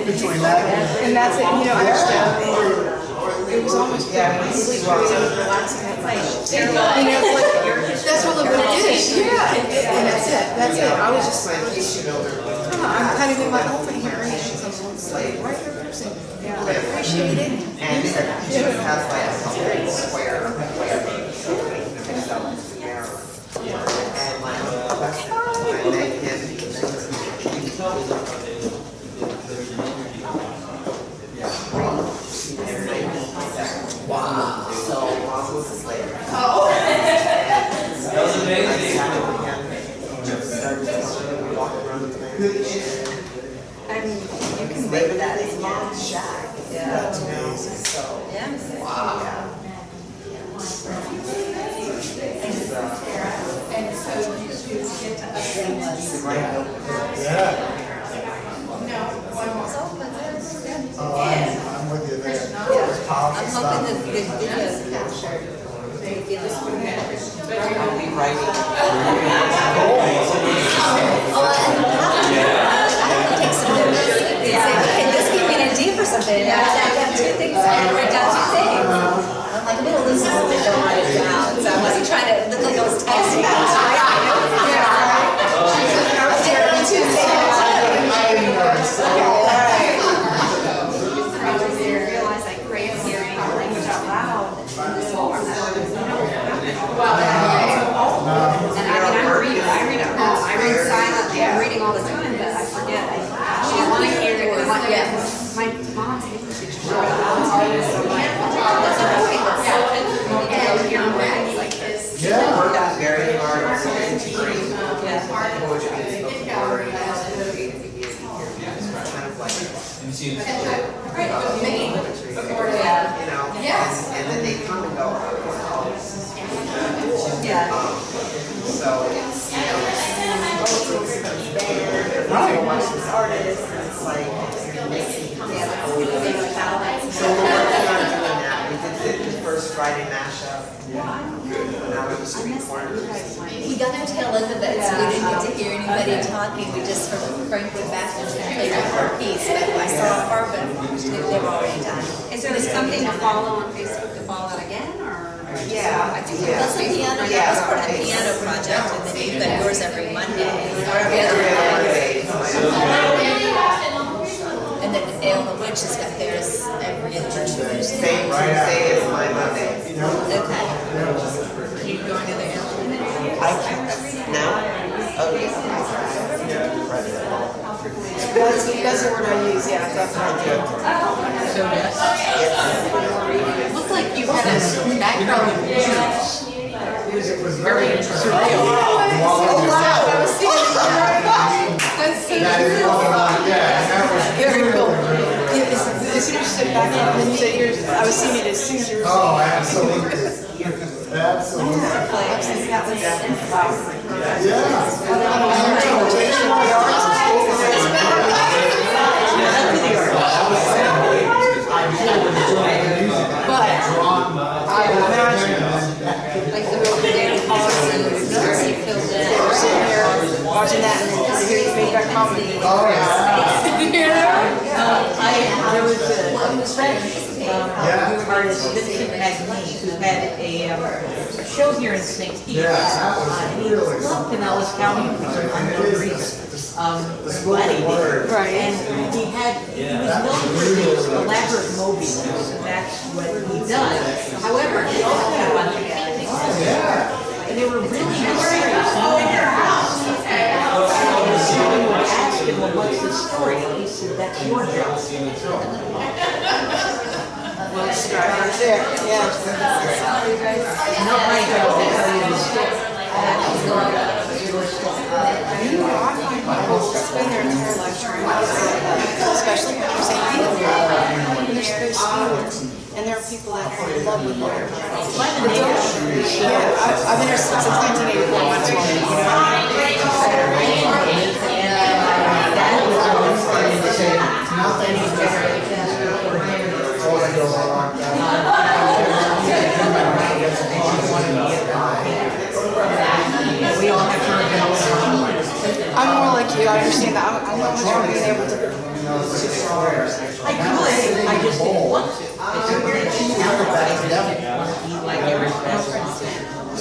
Between that and that's it, you know, it was almost relaxing at night. You know, it's like, that's what the book is. Yeah, and that's it. I was just like, I'm kind of in my element here, and she's like, right there, person. I appreciate it. And it has like a complete square. And my neck is. Wow. So, oh. That was amazing. I mean, you can make that his mom's shack. Yeah. So, yeah. Wow. And so you get to Yeah. I'm with you there. I'm hoping that the videos captured. I'll be writing. I have to take some notes. Can this give me an idea for something? I have two things. I have to write down two things. I'm like, I'm going to lose something. Don't write it down. So I wasn't trying to look like I was texting. I read silently. I'm reading all the time, but I forget. I want to hear it. My mom's English teacher. Friday mashup. Now we're just street corners. We got there tail end of it, so we didn't get to hear anybody talking. We just heard Frank went back and played our piece. But I saw Carbon, they've already done. Is there something to follow on Facebook to follow that again, or? Yeah, I think That's the piano, that was part of the piano project, and then you've got yours every Monday. Or every other Monday. And then Ale the Witch has got theirs every other Tuesday. Same Tuesday as my Monday. Okay. You going to the Ale? I can't. Now? Oh, yeah. That's the word I use, yeah, definitely. Looked like you had a background of news. It was very surreal. Oh, wow, I was seeing it. That's so true. Very cool. As soon as you sit back up and say yours, I was seeing it as soon as you were saying it. Oh, absolutely. Absolutely. But I imagine, Like the real David Paulson, Darcy filled they were sitting here watching that and then hearing the feedback comedy. Oh, yeah. There was a friend, artist Vincent Magnier, who had a show here in St. Pete. And he loved Pinellas County for unknown reason. Glad he did. Right. And he was known for these elaborate movies, and that's what he does. However, he also had a bunch of paintings. And they were really mysterious, knowing their house. Someone would ask him, well, what's the story? And he said, that's your job. Right there, yeah. Not my job to tell you the story. You know, I find people spend their entire life trying to say, especially when you're saying when they're supposed to be. And there are people that are in love with their yeah, I've been here since 1984, might as well, you know what I mean? We all have to. I'm more like you, I understand that. I'm not much more being able to I could, I just didn't want to. I said, we're going to choose our guys. I didn't want to be like everyone else.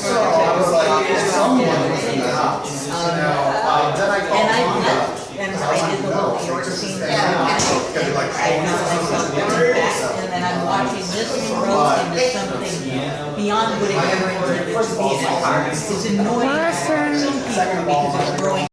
So I was like, someone was in the house. And I left, and I did the little short scene. I found myself going back, and then I'm watching this grow into something beyond what it ever intended to be. It's annoying to some people because it's growing.